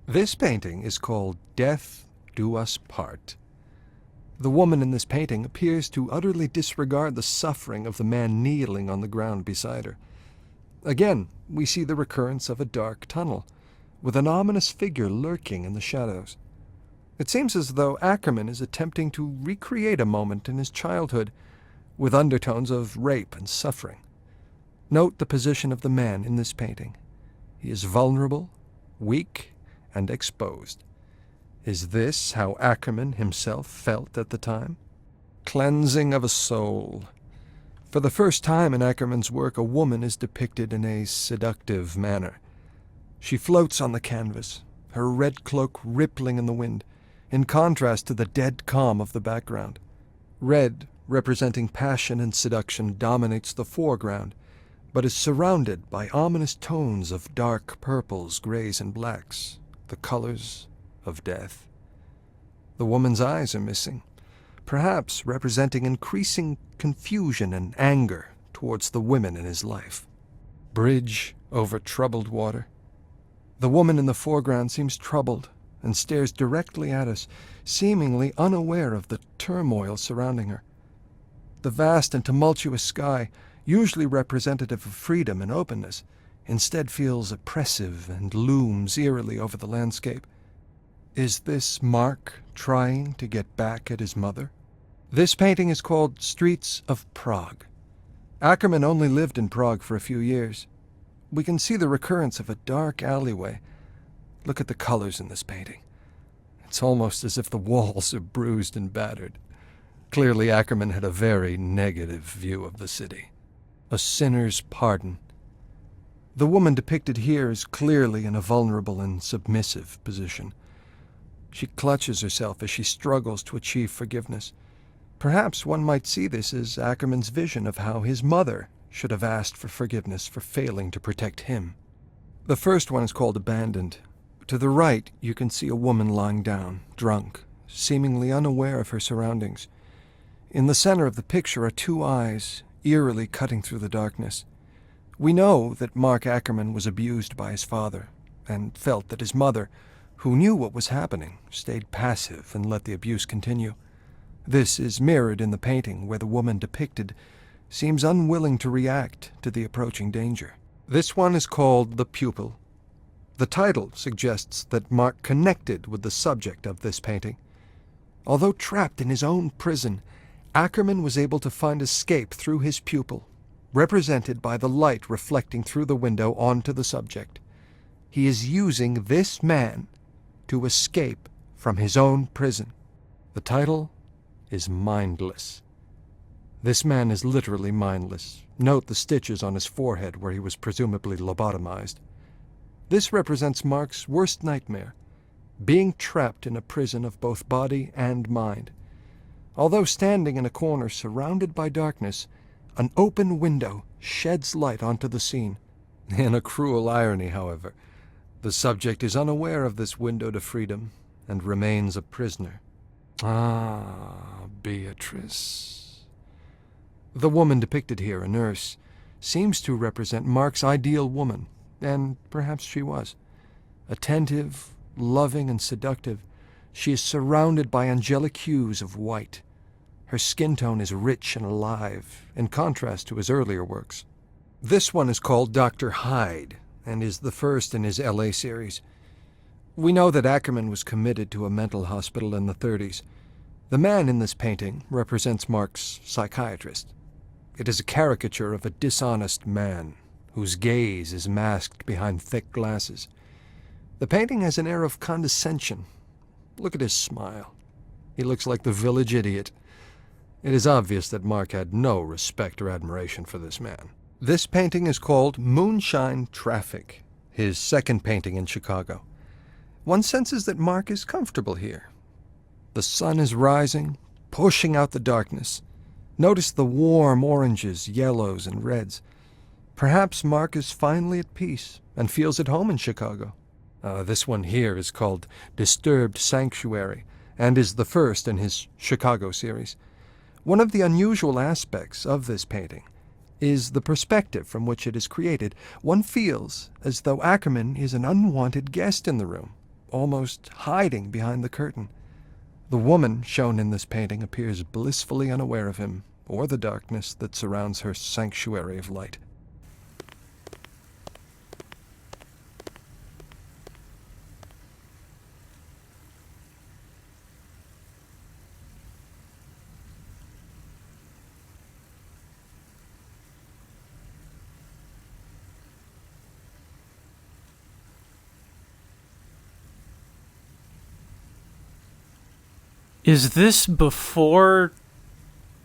This painting is called Death Do Us Part. The woman in this painting appears to utterly disregard the suffering of the man kneeling on the ground beside her. Again, we see the recurrence of a dark tunnel, with an ominous figure lurking in the shadows. It seems as though Ackerman is attempting to recreate a moment in his childhood, with undertones of rape and suffering. Note the position of the man in this painting. He is vulnerable, weak, and exposed. Is this how Ackerman himself felt at the time? Cleansing of a soul. For the first time in Ackerman's work, a woman is depicted in a seductive manner. She floats on the canvas, her red cloak rippling in the wind, in contrast to the dead calm of the background. Red, representing passion and seduction, dominates the foreground, but is surrounded by ominous tones of dark purples, grays, and blacks, the colors of death. The woman's eyes are missing, perhaps representing increasing confusion and anger towards the women in his life. Bridge over troubled water. The woman in the foreground seems troubled and stares directly at us, seemingly unaware of the turmoil surrounding her. The vast and tumultuous sky, usually representative of freedom and openness, instead feels oppressive and looms eerily over the landscape. Is this Mark trying to get back at his mother? This painting is called Streets of Prague. Ackerman only lived in Prague for a few years. We can see the recurrence of a dark alleyway. Look at the colors in this painting. It's almost as if the walls are bruised and battered. Clearly, Ackerman had a very negative view of the city. A sinner's pardon. The woman depicted here is clearly in a vulnerable and submissive position. She clutches herself as she struggles to achieve forgiveness. Perhaps one might see this as Ackerman's vision of how his mother should have asked for forgiveness for failing to protect him. The first one is called Abandoned. To the right, you can see a woman lying down, drunk, seemingly unaware of her surroundings. In the center of the picture are two eyes, eerily cutting through the darkness. We know that Mark Ackerman was abused by his father, and felt that his mother, who knew what was happening, stayed passive and let the abuse continue. This is mirrored in the painting, where the woman depicted seems unwilling to react to the approaching danger. This one is called The Pupil. The title suggests that Mark connected with the subject of this painting. Although trapped in his own prison, Ackerman was able to find escape through his pupil, represented by the light reflecting through the window onto the subject. He is using this man to escape from his own prison. The title is Mindless. This man is literally mindless. Note the stitches on his forehead where he was presumably lobotomized. This represents Mark's worst nightmare, being trapped in a prison of both body and mind. Although standing in a corner surrounded by darkness, an open window sheds light onto the scene. In a cruel irony, however, the subject is unaware of this window to freedom and remains a prisoner. Ah, Beatrice. The woman depicted here, a nurse, seems to represent Mark's ideal woman, and perhaps she was. Attentive, loving, and seductive, she is surrounded by angelic hues of white. Her skin tone is rich and alive, in contrast to his earlier works. This one is called Dr. Hyde, and is the first in his L.A. series. We know that Ackerman was committed to a mental hospital in the 30s. The man in this painting represents Mark's psychiatrist. It is a caricature of a dishonest man, whose gaze is masked behind thick glasses. The painting has an air of condescension. Look at his smile. He looks like the village idiot. It is obvious that Mark had no respect or admiration for this man. This painting is called Moonshine Traffic, his second painting in Chicago. One senses that Mark is comfortable here. The sun is rising, pushing out the darkness. Notice the warm oranges, yellows, and reds. Perhaps Mark is finally at peace and feels at home in Chicago. This one here is called Disturbed Sanctuary and is the first in his Chicago series. One of the unusual aspects of this painting is the perspective from which it is created. One feels as though Ackerman is an unwanted guest in the room, almost hiding behind the curtain. The woman shown in this painting appears blissfully unaware of him or the darkness that surrounds her sanctuary of light. Is this before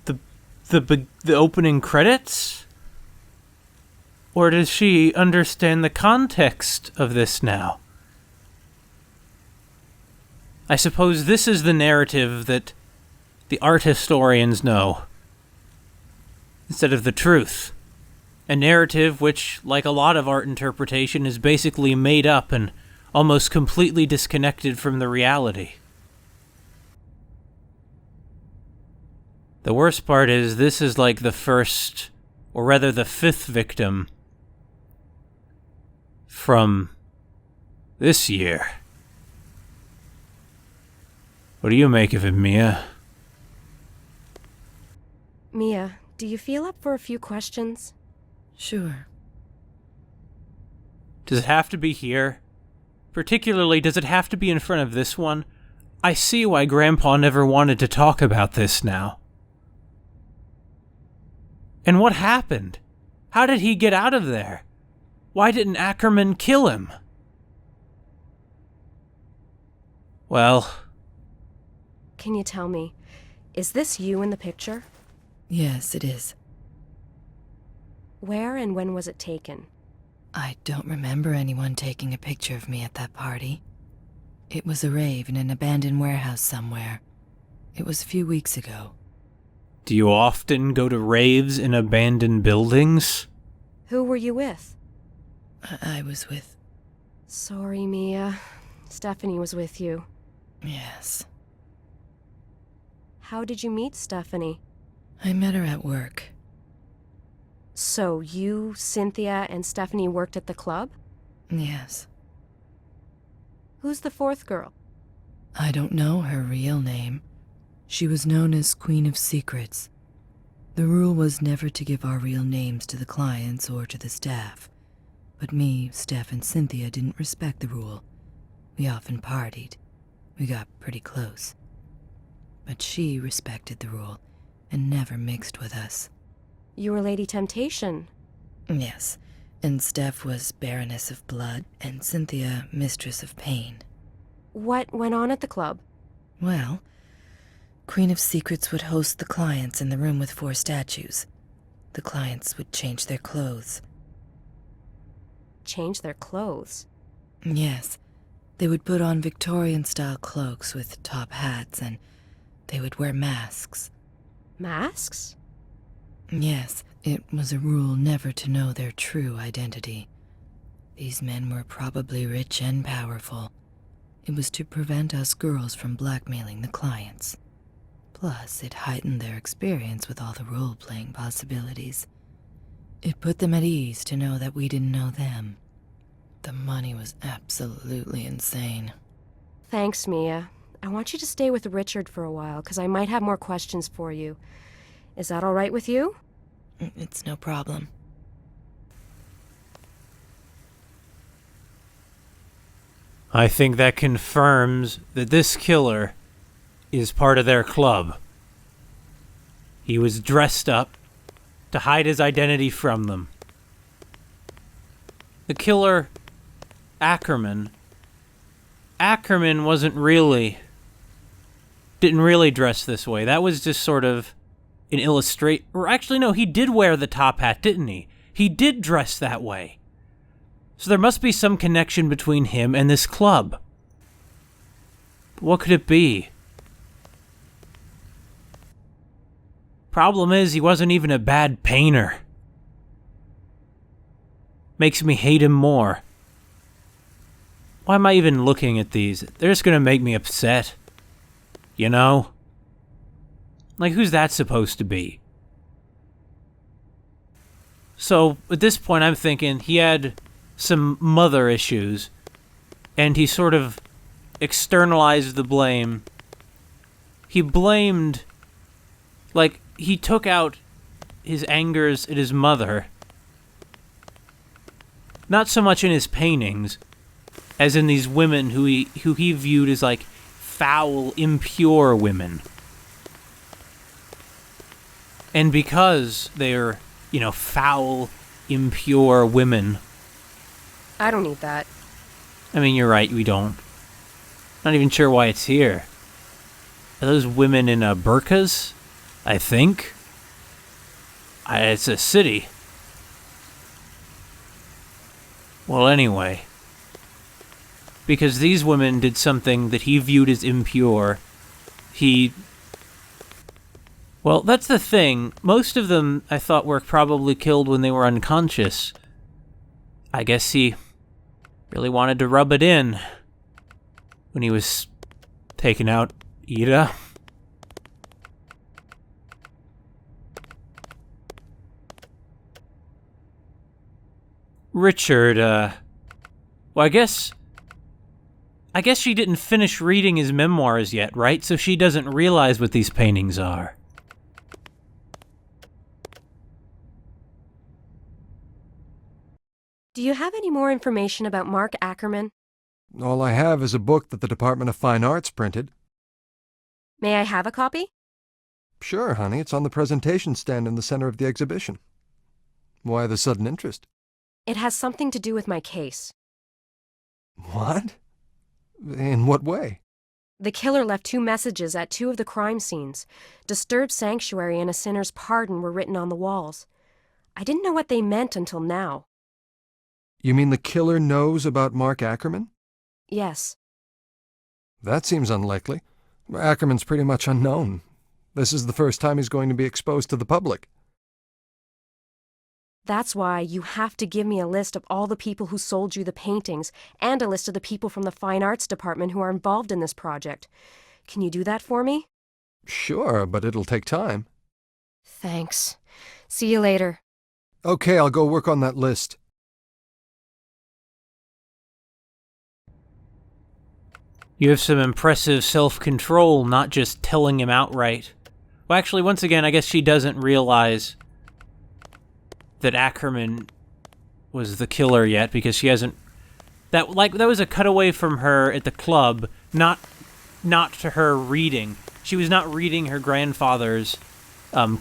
the opening credits? Or does she understand the context of this now? I suppose this is the narrative that the art historians know, instead of the truth. A narrative which, like a lot of art interpretation, is basically made up and almost completely disconnected from the reality. The worst part is this is like the first, or rather the fifth victim from this year. What do you make of it, Mia? Mia, do you feel up for a few questions? Sure. Does it have to be here? Particularly, does it have to be in front of this one? I see why Grandpa never wanted to talk about this now. And what happened? How did he get out of there? Why didn't Ackerman kill him? Well... Can you tell me, is this you in the picture? Yes, it is. Where and when was it taken? I don't remember anyone taking a picture of me at that party. It was a rave in an abandoned warehouse somewhere. It was a few weeks ago. Do you often go to raves in abandoned buildings? Who were you with? I was with... Sorry, Mia. Stephanie was with you. Yes. How did you meet Stephanie? I met her at work. So you, Cynthia, and Stephanie worked at the club? Yes. Who's the fourth girl? I don't know her real name. She was known as Queen of Secrets. The rule was never to give our real names to the clients or to the staff. But me, Steph, and Cynthia didn't respect the rule. We often partied. We got pretty close. But she respected the rule and never mixed with us. You were Lady Temptation. Yes, and Steph was Baroness of Blood and Cynthia Mistress of Pain. What went on at the club? Well, Queen of Secrets would host the clients in the room with 4 statues. The clients would change their clothes. Change their clothes? Yes, they would put on Victorian-style cloaks with top hats, and they would wear masks. Masks? Yes, it was a rule never to know their true identity. These men were probably rich and powerful. It was to prevent us girls from blackmailing the clients. Plus, it heightened their experience with all the role-playing possibilities. It put them at ease to know that we didn't know them. The money was absolutely insane. Thanks, Mia. I want you to stay with Richard for a while, because I might have more questions for you. Is that all right with you? It's no problem. I think that confirms that this killer is part of their club. He was dressed up to hide his identity from them. The killer, Ackerman didn't really dress this way. That was just sort of an or actually no, he did wear the top hat, didn't he? He did dress that way. So there must be some connection between him and this club. What could it be? Problem is, he wasn't even a bad painter. Makes me hate him more. Why am I even looking at these? They're just gonna make me upset. You know? Like, who's that supposed to be? So, at this point, I'm thinking he had some mother issues, and he sort of externalized the blame. He blamed, like, he took out his angers at his mother. Not so much in his paintings, as in these women who he viewed as, like, foul, impure women. And because they're, foul, impure women. I don't need that. I mean, you're right, we don't. Not even sure why it's here. Are those women in burqas? I think. It's a city. Well, anyway. Because these women did something that he viewed as impure. Well, that's the thing. Most of them, I thought, were probably killed when they were unconscious. I guess he really wanted to rub it in when he was taking out Ida. Richard, well, I guess she didn't finish reading his memoirs yet, right? So she doesn't realize what these paintings are. Do you have any more information about Mark Ackerman? All I have is a book that the Department of Fine Arts printed. May I have a copy? Sure, honey, it's on the presentation stand in the center of the exhibition. Why the sudden interest? It has something to do with my case. What? In what way? The killer left 2 messages at 2 of the crime scenes. Disturbed sanctuary and a sinner's pardon were written on the walls. I didn't know what they meant until now. You mean the killer knows about Mark Ackerman? Yes. That seems unlikely. Ackerman's pretty much unknown. This is the first time he's going to be exposed to the public. That's why you have to give me a list of all the people who sold you the paintings and a list of the people from the Fine Arts Department who are involved in this project. Can you do that for me? Sure, but it'll take time. Thanks. See you later. Okay, I'll go work on that list. You have some impressive self-control, not just telling him outright. Well, actually, once again, I guess she doesn't realize that Ackerman was the killer yet, because she hasn't... That was a cutaway from her at the club, not to her reading. She was not reading her grandfather's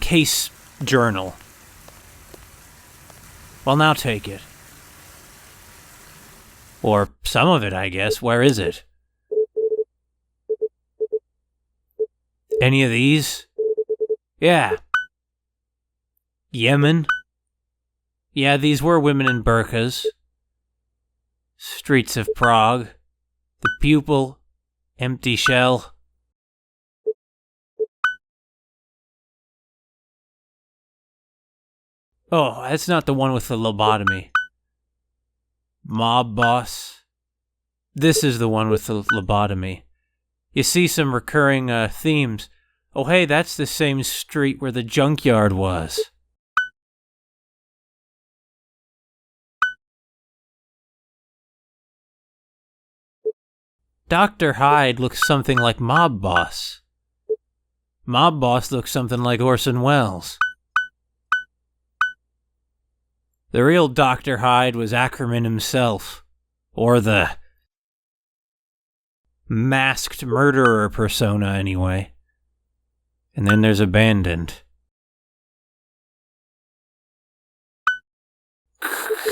case journal. Well, now take it. Or some of it, I guess. Where is it? Any of these? Yeah. Yemen? Yeah, these were women in burqas. Streets of Prague. The Pupil. Empty Shell. Oh, that's not the one with the lobotomy. Mob Boss. This is the one with the lobotomy. You see some recurring themes. Oh, hey, that's the same street where the junkyard was. Dr. Hyde looks something like Mob Boss. Mob Boss looks something like Orson Welles. The real Dr. Hyde was Ackerman himself. Or the masked murderer persona, anyway. And then there's Abandoned.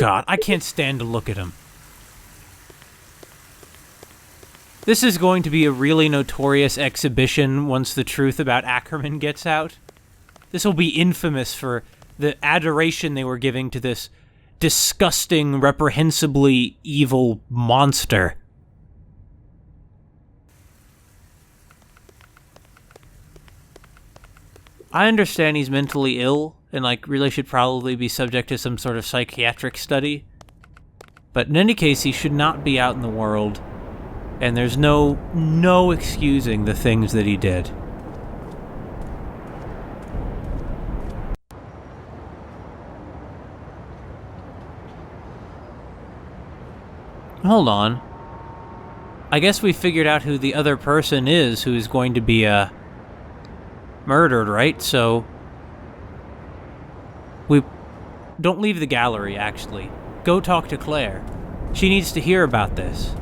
God, I can't stand to look at him. This is going to be a really notorious exhibition once the truth about Ackerman gets out. This will be infamous for the adoration they were giving to this disgusting, reprehensibly evil monster. I understand he's mentally ill and, really should probably be subject to some sort of psychiatric study. But in any case, he should not be out in the world. And there's no excusing the things that he did. Hold on. I guess we figured out who the other person is who's going to be, murdered, right? So... we... don't leave the gallery, actually. Go talk to Claire. She needs to hear about this.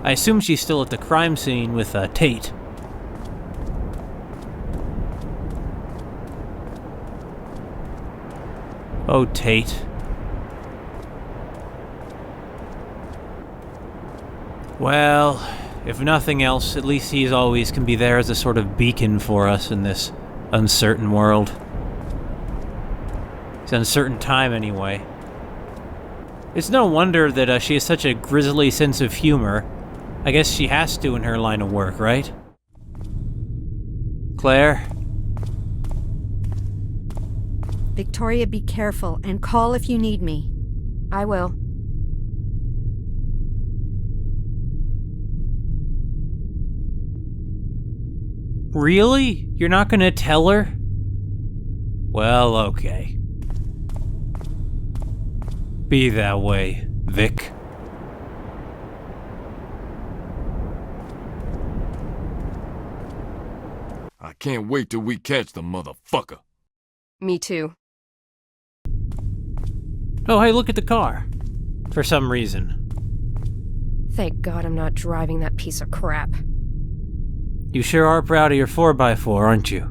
I assume she's still at the crime scene with, Tate. Oh, Tate. Well, if nothing else, at least he's always can be there as a sort of beacon for us in this uncertain world. It's an uncertain time, anyway. It's no wonder that she has such a grisly sense of humor. I guess she has to in her line of work, right? Claire? Victoria, be careful and call if you need me. I will. Really? You're not gonna tell her? Well, okay. Be that way, Vic. I can't wait till we catch the motherfucker. Me too. Oh, hey, look at the car. For some reason. Thank God I'm not driving that piece of crap. You sure are proud of your 4x4, aren't you?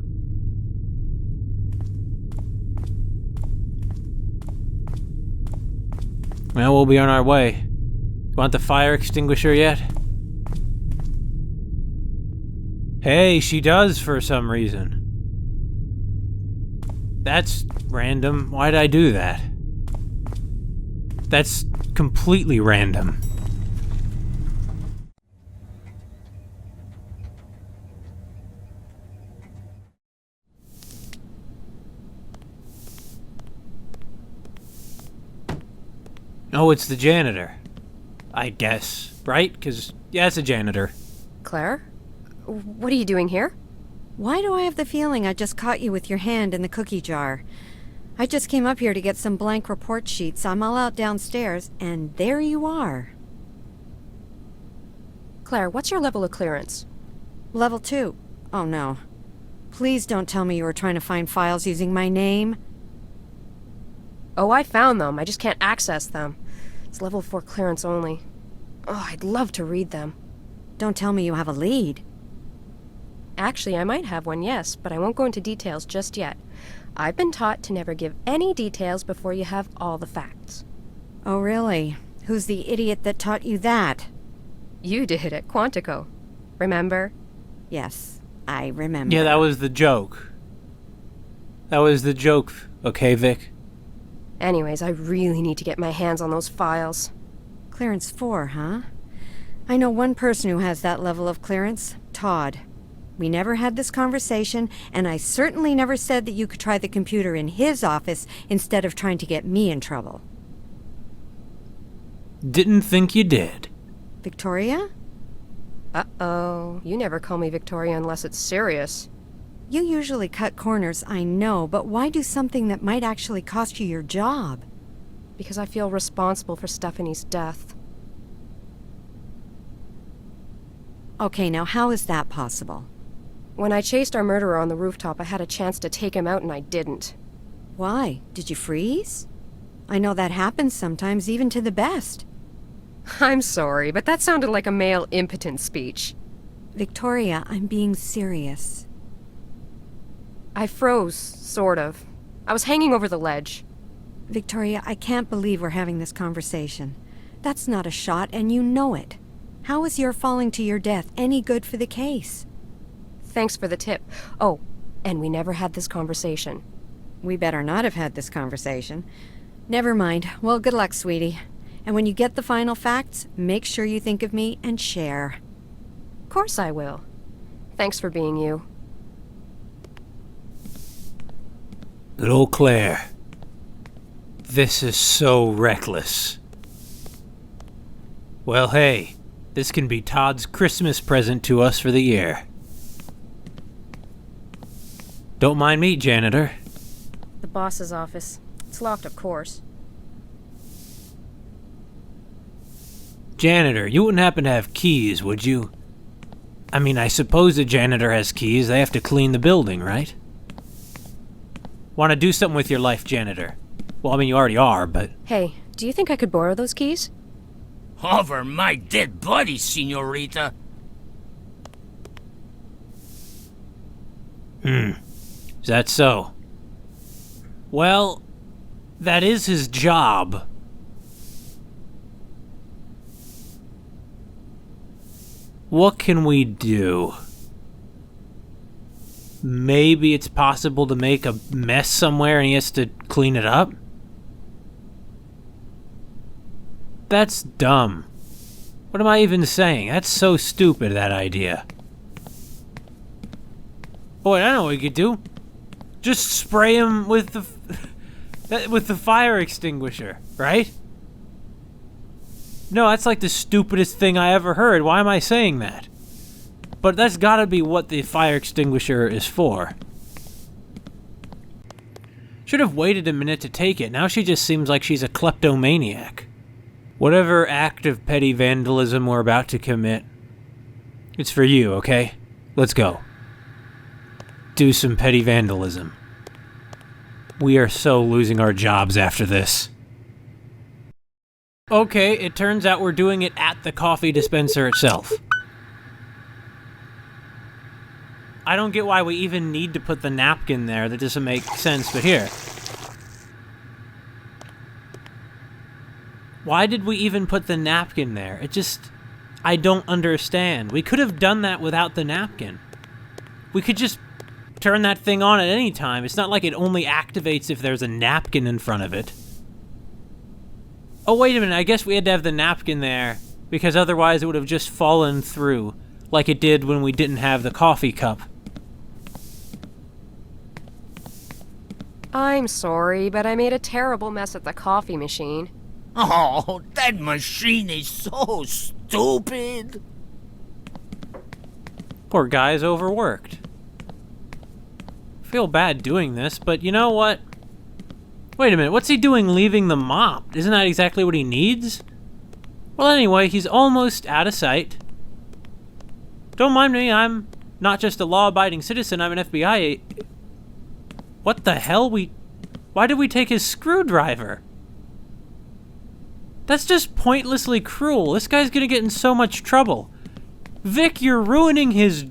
Well, we'll be on our way. Want the fire extinguisher yet? Hey, she does for some reason. That's random. Why'd I do that? That's completely random. Oh, it's the janitor. I guess, right? 'Cause, yeah, it's a janitor. Claire? What are you doing here? Why do I have the feeling I just caught you with your hand in the cookie jar? I just came up here to get some blank report sheets. I'm all out downstairs, and there you are. Claire, what's your level of clearance? Level 2. Oh no. Please don't tell me you were trying to find files using my name. Oh, I found them. I just can't access them. It's level 4 clearance only. Oh, I'd love to read them. Don't tell me you have a lead. Actually, I might have one, yes, but I won't go into details just yet. I've been taught to never give any details before you have all the facts. Oh really? Who's the idiot that taught you that? You did at Quantico. Remember? Yes, I remember. Yeah, that was the joke. That was the joke, okay, Vic? Anyways, I really need to get my hands on those files. Clearance 4, huh? I know one person who has that level of clearance, Todd. We never had this conversation, and I certainly never said that you could try the computer in his office instead of trying to get me in trouble. Didn't think you did. Victoria? Uh-oh. You never call me Victoria unless it's serious. You usually cut corners, I know, but why do something that might actually cost you your job? Because I feel responsible for Stephanie's death. Okay, now how is that possible? When I chased our murderer on the rooftop, I had a chance to take him out and I didn't. Why? Did you freeze? I know that happens sometimes, even to the best. I'm sorry, but that sounded like a male impotent speech. Victoria, I'm being serious. I froze, sort of. I was hanging over the ledge. Victoria, I can't believe we're having this conversation. That's not a shot, and you know it. How is your falling to your death any good for the case? Thanks for the tip. Oh, and we never had this conversation. We better not have had this conversation. Never mind. Well, good luck, sweetie. And when you get the final facts, make sure you think of me and share. Of course I will. Thanks for being you. Good old Claire. This is so reckless. Well, hey, this can be Todd's Christmas present to us for the year. Don't mind me, janitor. The boss's office. It's locked, of course. Janitor, you wouldn't happen to have keys, would you? I mean, I suppose a janitor has keys. They have to clean the building, right? Want to do something with your life, janitor? Well, I mean, you already are, but... Hey, do you think I could borrow those keys? Over my dead body, senorita. Is that so? Well, that is his job. What can we do? Maybe it's possible to make a mess somewhere and he has to clean it up? That's dumb. What am I even saying? That's so stupid, that idea. Oh, wait, I know what we could do. Just spray him with the fire extinguisher, right? No, that's like the stupidest thing I ever heard. Why am I saying that? But that's gotta be what the fire extinguisher is for. Should have waited a minute to take it. Now she just seems like she's a kleptomaniac. Whatever act of petty vandalism we're about to commit, it's for you, okay? Let's go. Do some petty vandalism. We are so losing our jobs after this. Okay, it turns out we're doing it at the coffee dispenser itself. I don't get why we even need to put the napkin there. That doesn't make sense, but here. Why did we even put the napkin there? It just... I don't understand. We could have done that without the napkin. We could just turn that thing on at any time. It's not like it only activates if there's a napkin in front of it. Oh, wait a minute. I guess we had to have the napkin there because otherwise it would have just fallen through like it did when we didn't have the coffee cup. I'm sorry, but I made a terrible mess at the coffee machine. Oh, that machine is so stupid. Poor guy's overworked. I feel bad doing this, but you know what? Wait a minute, what's he doing leaving the mop? Isn't that exactly what he needs? Well, anyway, he's almost out of sight. Don't mind me, I'm not just a law-abiding citizen, I'm an FBI... What the hell? Why did we take his screwdriver? That's just pointlessly cruel. This guy's gonna get in so much trouble. Vic, you're ruining his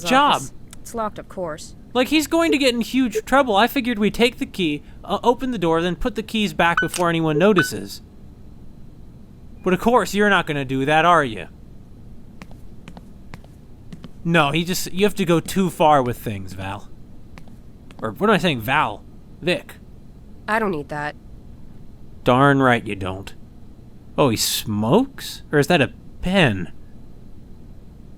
job. Office. It's locked, of course. Like, he's going to get in huge trouble. I figured we'd take the key, open the door, then put the keys back before anyone notices. But of course, you're not gonna do that, are you? No, you have to go too far with things, Val. Or what am I saying, Val? Vic. I don't need that. Darn right you don't. Oh, he smokes? Or is that a pen?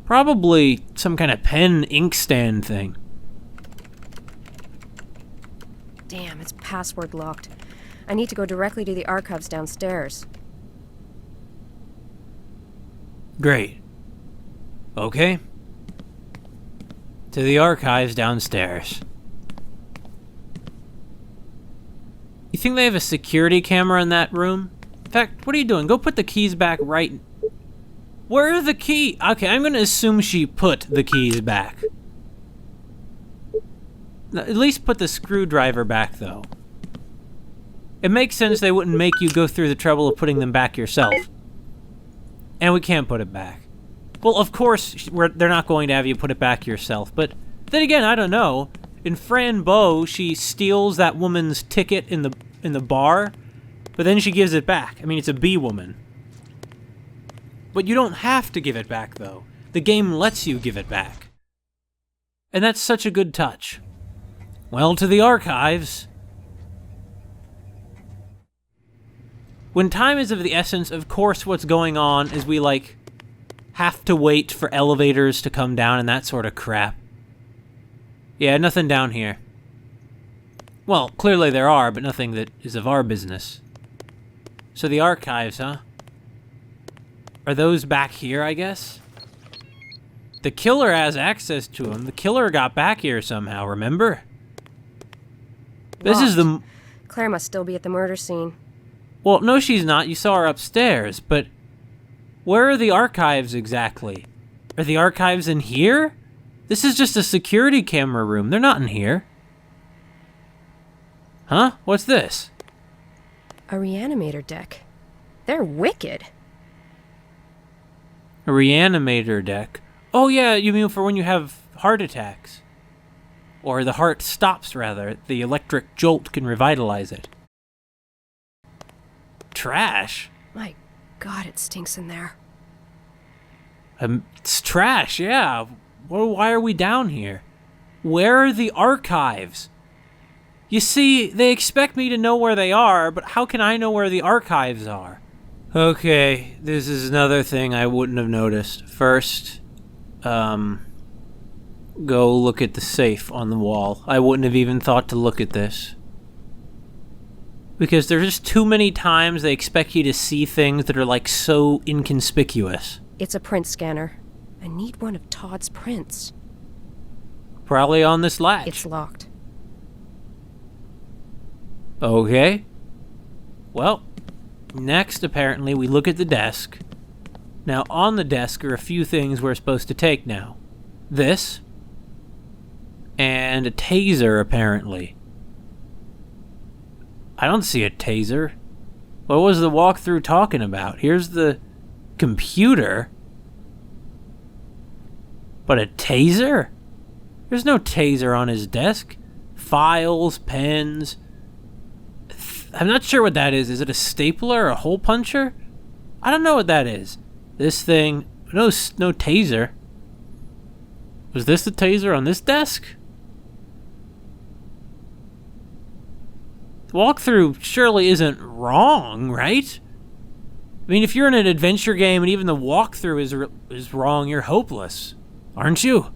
Probably some kind of pen inkstand thing. Damn, it's password locked. I need to go directly to the archives downstairs. Great. Okay. To the archives downstairs. You think they have a security camera in that room? In fact, what are you doing? Go put the keys back right... Where are the keys? Okay, I'm gonna assume she put the keys back. At least put the screwdriver back, though. It makes sense they wouldn't make you go through the trouble of putting them back yourself. And we can't put it back. Well, of course, they're not going to have you put it back yourself, but then again, I don't know. In Fran Bow, she steals that woman's ticket in the bar, but then she gives it back. I mean, it's a bee woman. But you don't have to give it back, though. The game lets you give it back. And that's such a good touch. Well, to the archives. When time is of the essence, of course what's going on is we, like, have to wait for elevators to come down and that sort of crap. Yeah, nothing down here. Well, clearly there are, but nothing that is of our business. So the archives, huh? Are those back here, I guess? The killer has access to them. The killer got back here somehow, remember? This is the... Claire must still be at the murder scene. Well, no she's not. You saw her upstairs, but... Where are the archives exactly? Are the archives in here? This is just a security camera room. They're not in here. Huh? What's this? A reanimator deck. They're wicked. A reanimator deck. Oh yeah, you mean for when you have heart attacks. Or the heart stops, rather. The electric jolt can revitalize it. Trash? My God, it stinks in there. It's trash, yeah. Well, why are we down here? Where are the archives? You see, they expect me to know where they are, but how can I know where the archives are? Okay, this is another thing I wouldn't have noticed. First, go look at the safe on the wall. I wouldn't have even thought to look at this. Because there's just too many times they expect you to see things that are like so inconspicuous. It's a print scanner. I need one of Todd's prints. Probably on this latch. It's locked. Okay. Well, next, apparently, we look at the desk. Now, on the desk are a few things we're supposed to take now. This. And a taser, apparently. I don't see a taser. What was the walkthrough talking about? Here's the computer. But a taser? There's no taser on his desk. Files, pens. I'm not sure what that is. Is it a stapler or a hole puncher? I don't know what that is. This thing. No taser. Was this the taser on this desk? The walkthrough surely isn't wrong, right? I mean, if you're in an adventure game and even the walkthrough is wrong, you're hopeless, aren't you?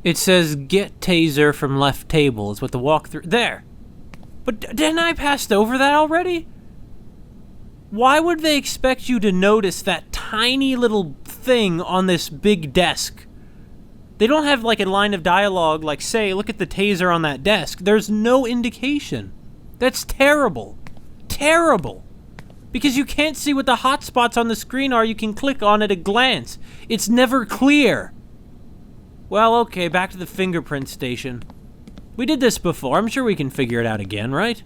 It says, get taser from left table is what the walkthrough... There! But didn't I pass over that already? Why would they expect you to notice that tiny little thing on this big desk? They don't have like a line of dialogue like, say, look at the taser on that desk. There's no indication. That's terrible. Terrible. Because you can't see what the hotspots on the screen are you can click on at a glance. It's never clear. Well, okay, back to the fingerprint station. We did this before. I'm sure we can figure it out again, right?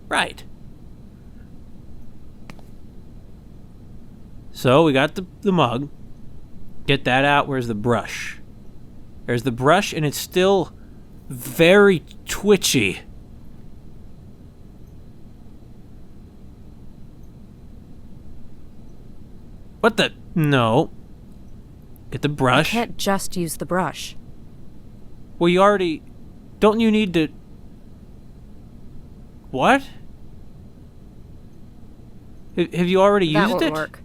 Right. So, we got the mug. Get that out. Where's the brush? There's the brush, and it's still very twitchy. What the? No. Get the brush. I can't just use the brush. Well, you already... Don't you need to... What? Have you already used it? That won't work.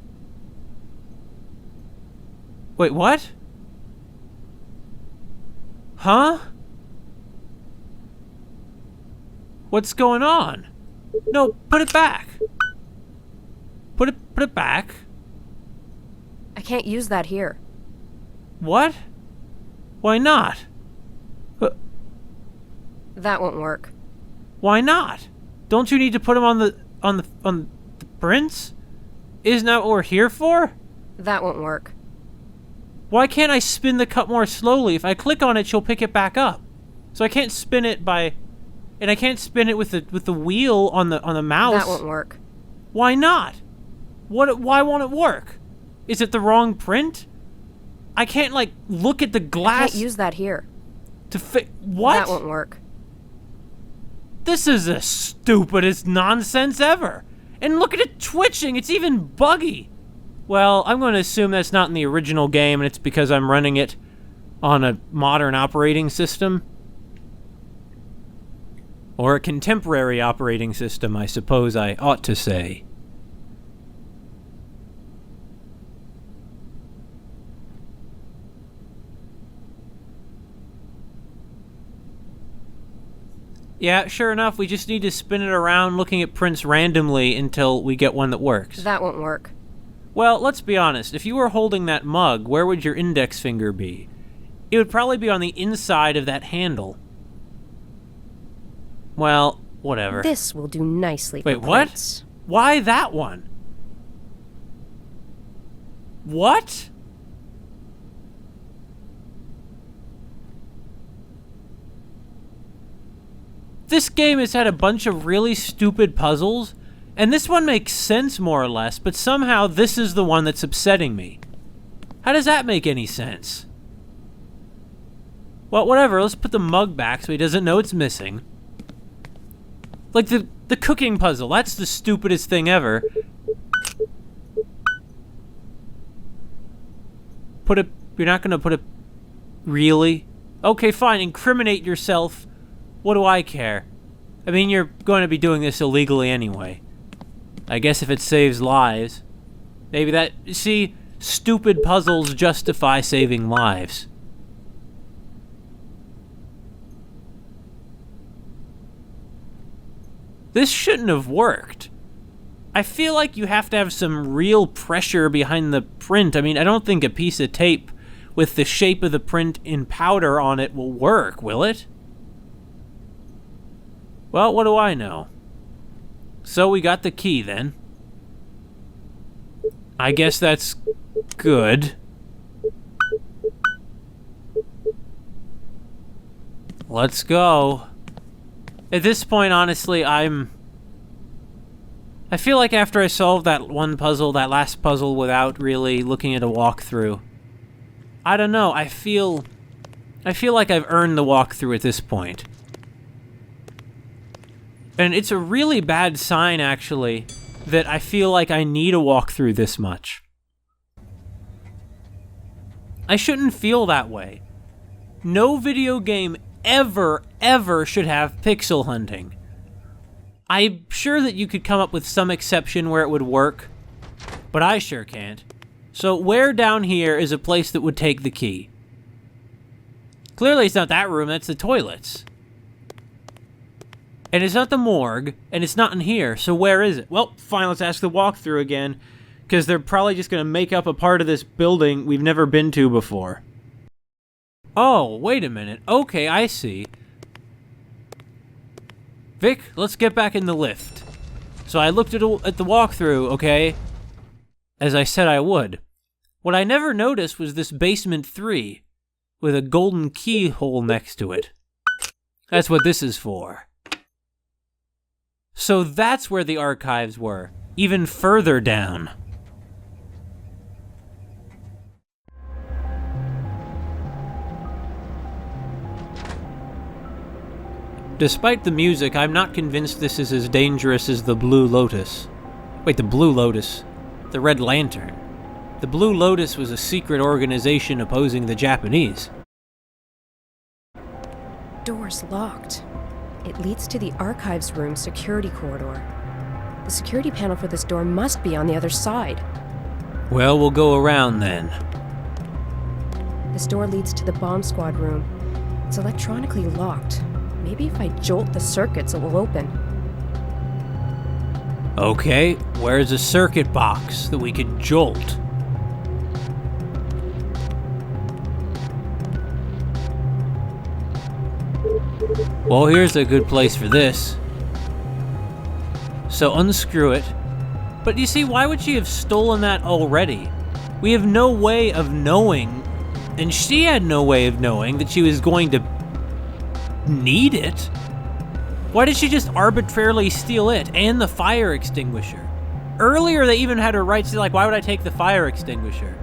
Wait, what? Huh? What's going on? No, put it back. Put it back. I can't use that here. What? Why not? That won't work. Why not? Don't you need to put them on the prints? Isn't that what we're here for? That won't work. Why can't I spin the cup more slowly? If I click on it, she'll pick it back up. So I can't spin it and I can't spin it with the wheel on the mouse. That won't work. Why not? Why won't it work? Is it the wrong print? I can't like look at the glass. I can't use that here. What? That won't work. This is the stupidest nonsense ever. And look at it twitching. It's even buggy. Well, I'm going to assume that's not in the original game, and it's because I'm running it on a modern operating system. Or a contemporary operating system, I suppose I ought to say. Yeah, sure enough, we just need to spin it around looking at prints randomly until we get one that works. That won't work. Well, let's be honest. If you were holding that mug, where would your index finger be? It would probably be on the inside of that handle. Well, whatever. This will do nicely Wait, for what? prints. Why that one? What? This game has had a bunch of really stupid puzzles, and this one makes sense more or less, but somehow this is the one that's upsetting me. How does that make any sense? Well, whatever, let's put the mug back so he doesn't know it's missing. Like the cooking puzzle, that's the stupidest thing ever. You're not gonna put a... Really? Okay, fine, incriminate yourself. What do I care? I mean, you're going to be doing this illegally anyway. I guess if it saves lives. Maybe that... See, stupid puzzles justify saving lives. This shouldn't have worked. I feel like you have to have some real pressure behind the print. I mean, I don't think a piece of tape with the shape of the print in powder on it will work, will it? Well, what do I know? So we got the key then. I guess that's good. Let's go. At this point, honestly, I feel like after I solved that one puzzle, that last puzzle, without really looking at a walkthrough, I don't know, I feel like I've earned the walkthrough at this point. And it's a really bad sign, actually, that I feel like I need a walkthrough this much. I shouldn't feel that way. No video game ever should have pixel hunting. I'm sure that you could come up with some exception where it would work, but I sure can't. So where down here is a place that would take the key? Clearly it's not that room, that's the toilets. And it's not the morgue, and it's not in here, so where is it? Well, fine, let's ask the walkthrough again, because they're probably just going to make up a part of this building we've never been to before. Oh, wait a minute. Okay, I see. Vic, let's get back in the lift. So I looked at the walkthrough, okay? As I said I would. What I never noticed was this basement 3, with a golden keyhole next to it. That's what this is for. So that's where the archives were, even further down. Despite the music, I'm not convinced this is as dangerous as the Blue Lotus. Wait, the Blue Lotus? The Red Lantern. The Blue Lotus was a secret organization opposing the Japanese. Door's locked. It leads to the archives room security corridor. The security panel for this door must be on the other side. Well, we'll go around then. This door leads to the bomb squad room. It's electronically locked. Maybe if I jolt the circuits, it will open. Okay, where's a circuit box that we could jolt? Well, here's a good place for this. So unscrew it. But you see, why would she have stolen that already? We have no way of knowing, and she had no way of knowing that she was going to need it. Why did she just arbitrarily steal it and the fire extinguisher? Earlier they even had her right to, like, why would I take the fire extinguisher?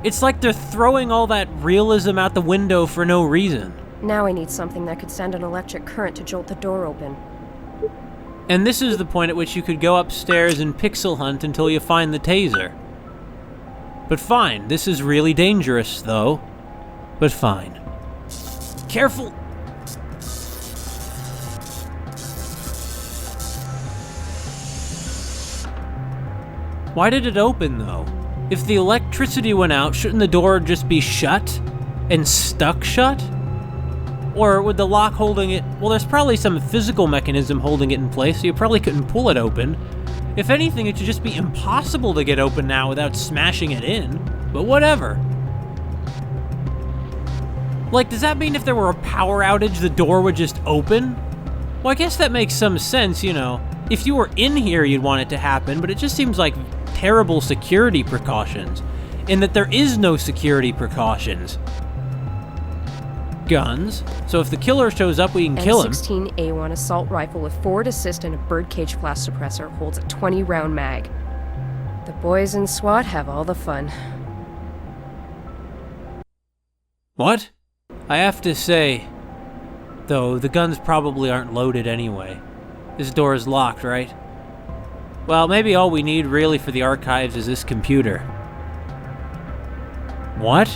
It's like they're throwing all that realism out the window for no reason. Now I need something that could send an electric current to jolt the door open. And this is the point at which you could go upstairs and pixel hunt until you find the taser. But fine, this is really dangerous, though. But fine. Careful! Why did it open, though? If the electricity went out, shouldn't the door just be shut? And stuck shut? Or would the lock holding it... Well, there's probably some physical mechanism holding it in place, so you probably couldn't pull it open. If anything, it should just be impossible to get open now without smashing it in. But whatever. Like, does that mean if there were a power outage, the door would just open? Well, I guess that makes some sense, you know. If you were in here, you'd want it to happen, but it just seems like terrible security precautions. In that there is no security precautions. Guns. So if the killer shows up, we can kill him. M16A1 assault rifle with forward assist and a birdcage flash suppressor holds a 20-round mag. The boys in SWAT have all the fun. What? I have to say, though, the guns probably aren't loaded anyway. This door is locked, right? Well, maybe all we need really for the archives is this computer. What?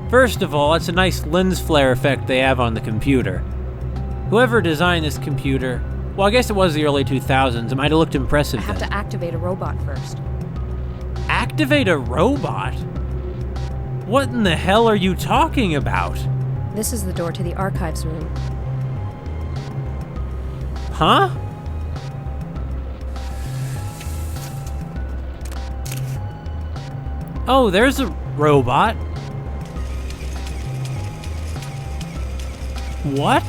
First of all, it's a nice lens flare effect they have on the computer. Whoever designed this computer, well, I guess it was the early 2000s, it might have looked impressive I have then. to activate a robot first. Activate a robot? What in the hell are you talking about? This is the door to the archives room. Huh? Oh, there's a robot. What?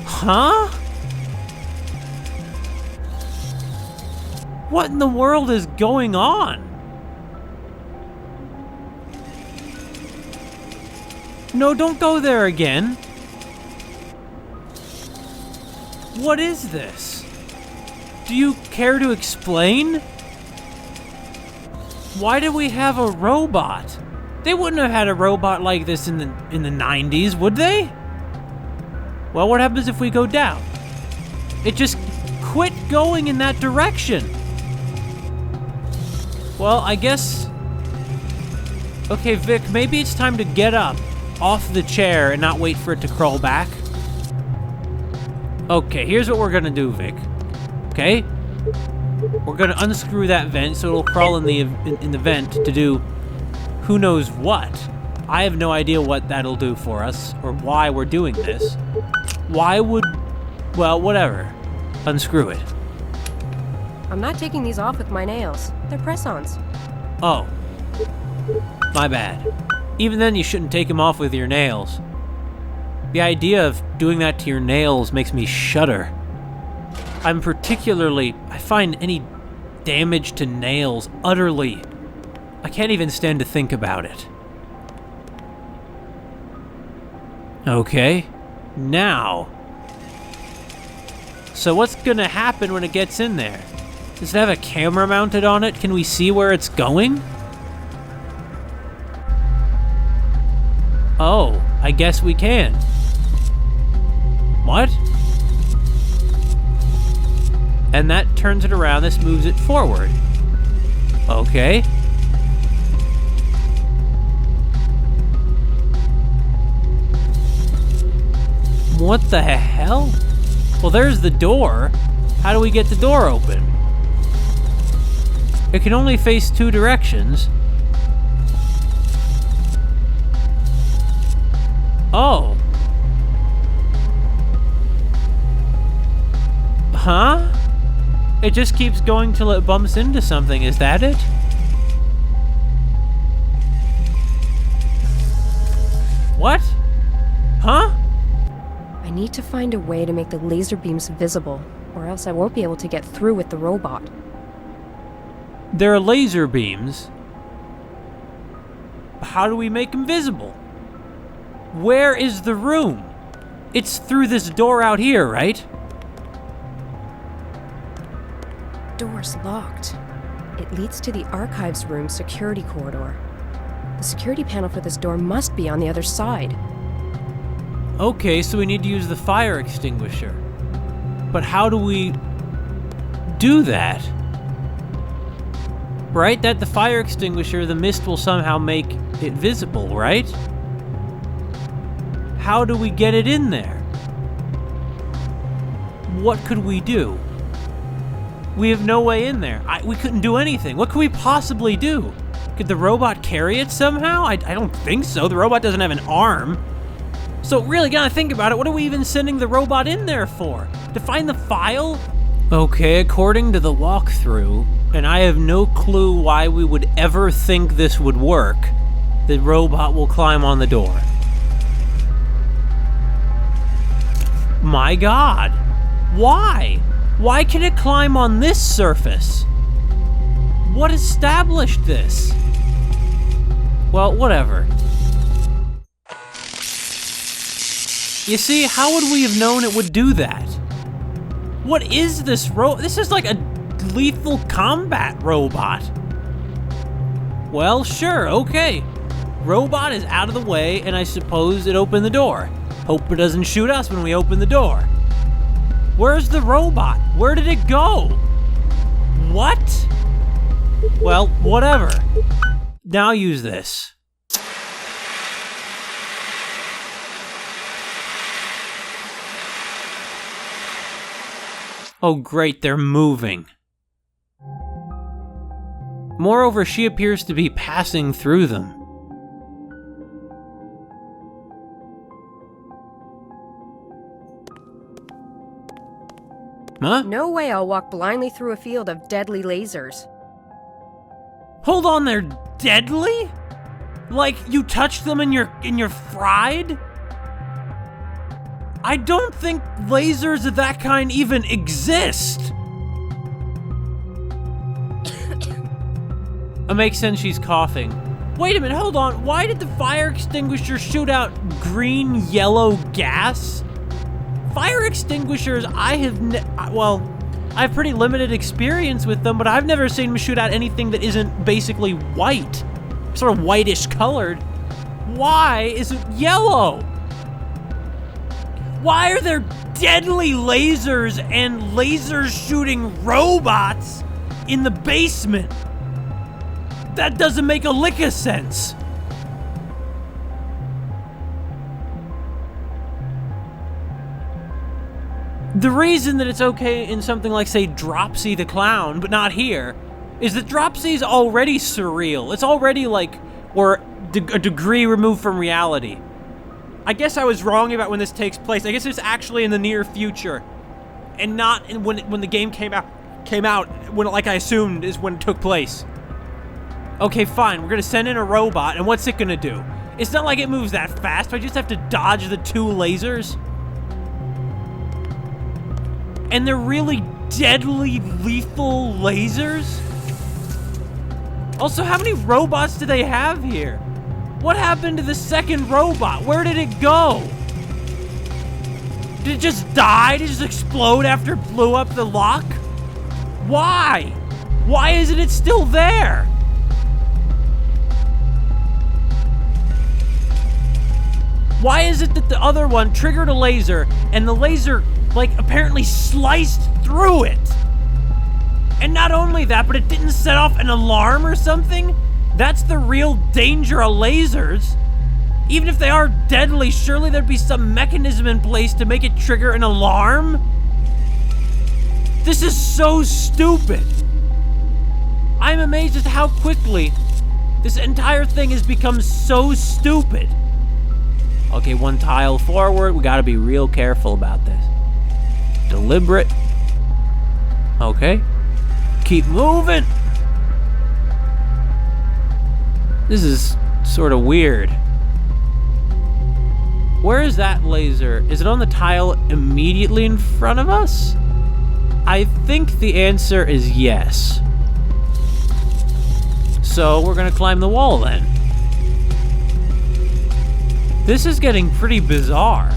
Huh? What in the world is going on? No, don't go there again. What is this? Do you care to explain? Why do we have a robot? They wouldn't have had a robot like this in the 90s, would they? Well, what happens if we go down? It just quit going in that direction. Well, I guess... Okay, Vic, maybe it's time to get up off the chair and not wait for it to crawl back. Okay, here's what we're gonna do, Vic. Okay? We're gonna unscrew that vent so it'll crawl in the vent to do who knows what. I have no idea what that'll do for us or why we're doing this. Why would... Well, whatever. Unscrew it. I'm not taking these off with my nails. They're press-ons. Oh. My bad. Even then, you shouldn't take them off with your nails. The idea of doing that to your nails makes me shudder. I find any damage to nails utterly... I can't even stand to think about it. Okay. Now. So what's gonna happen when it gets in there? Does it have a camera mounted on it? Can we see where it's going? Oh, I guess we can. What? And that turns it around, this moves it forward. Okay. What the hell? Well, there's the door. How do we get the door open? It can only face two directions. Oh. Huh? It just keeps going till it bumps into something, is that it? What? Huh? I need to find a way to make the laser beams visible, or else I won't be able to get through with the robot. There are laser beams. How do we make them visible? Where is the room? It's through this door out here, right? Door's locked. It leads to the archives room security corridor. The security panel for this door must be on the other side. Okay, so we need to use the fire extinguisher. But how do we do that? Right? That the fire extinguisher, the mist will somehow make it visible, right? How do we get it in there? What could we do? We have no way in there. We couldn't do anything. What could we possibly do? Could the robot carry it somehow? I don't think so. The robot doesn't have an arm. So really gotta think about it. What are we even sending the robot in there for? To find the file? Okay, according to the walkthrough, and I have no clue why we would ever think this would work, the robot will climb on the door. My God. Why? Why can it climb on this surface? What established this? Well, whatever. You see, how would we have known it would do that? What is this This is like a lethal combat robot. Well, sure, okay. Robot is out of the way, and I suppose it opened the door. Hope it doesn't shoot us when we open the door. Where's the robot? Where did it go? What? Well, whatever. Now use this. Oh great, they're moving. Moreover, she appears to be passing through them. Huh? No way I'll walk blindly through a field of deadly lasers. Hold on, they're deadly? Like you touched them and you're fried? I don't think lasers of that kind even exist. It makes sense she's coughing. Wait a minute, hold on. Why did the fire extinguisher shoot out green-yellow gas? Fire extinguishers, I have pretty limited experience with them, but I've never seen them shoot out anything that isn't basically white. Sort of whitish colored. Why is it yellow? Why are there deadly lasers and laser shooting robots in the basement? That doesn't make a lick of sense. The reason that it's okay in something like, say, Dropsy the Clown, but not here, is that Dropsy's already surreal. It's already like, we're a degree removed from reality. I guess I was wrong about when this takes place. I guess it's actually in the near future, and not when the game came out. When, like I assumed, is when it took place. Okay, fine. We're gonna send in a robot, and what's it gonna do? It's not like it moves that fast. I just have to dodge the two lasers. And they're really deadly, lethal lasers? Also, how many robots do they have here? What happened to the second robot? Where did it go? Did it just die? Did it just explode after it blew up the lock? Why? Why isn't it still there? Why is it that the other one triggered a laser and the laser, like, apparently sliced through it? And not only that, but it didn't set off an alarm or something? That's the real danger of lasers. Even if they are deadly, surely there'd be some mechanism in place to make it trigger an alarm? This is so stupid. I'm amazed at how quickly this entire thing has become so stupid. Okay, one tile forward. We gotta be real careful about this. Deliberate. Okay. Keep moving. This is sort of weird. Where is that laser? Is it on the tile immediately in front of us? I think the answer is yes. So we're gonna climb the wall then. This is getting pretty bizarre.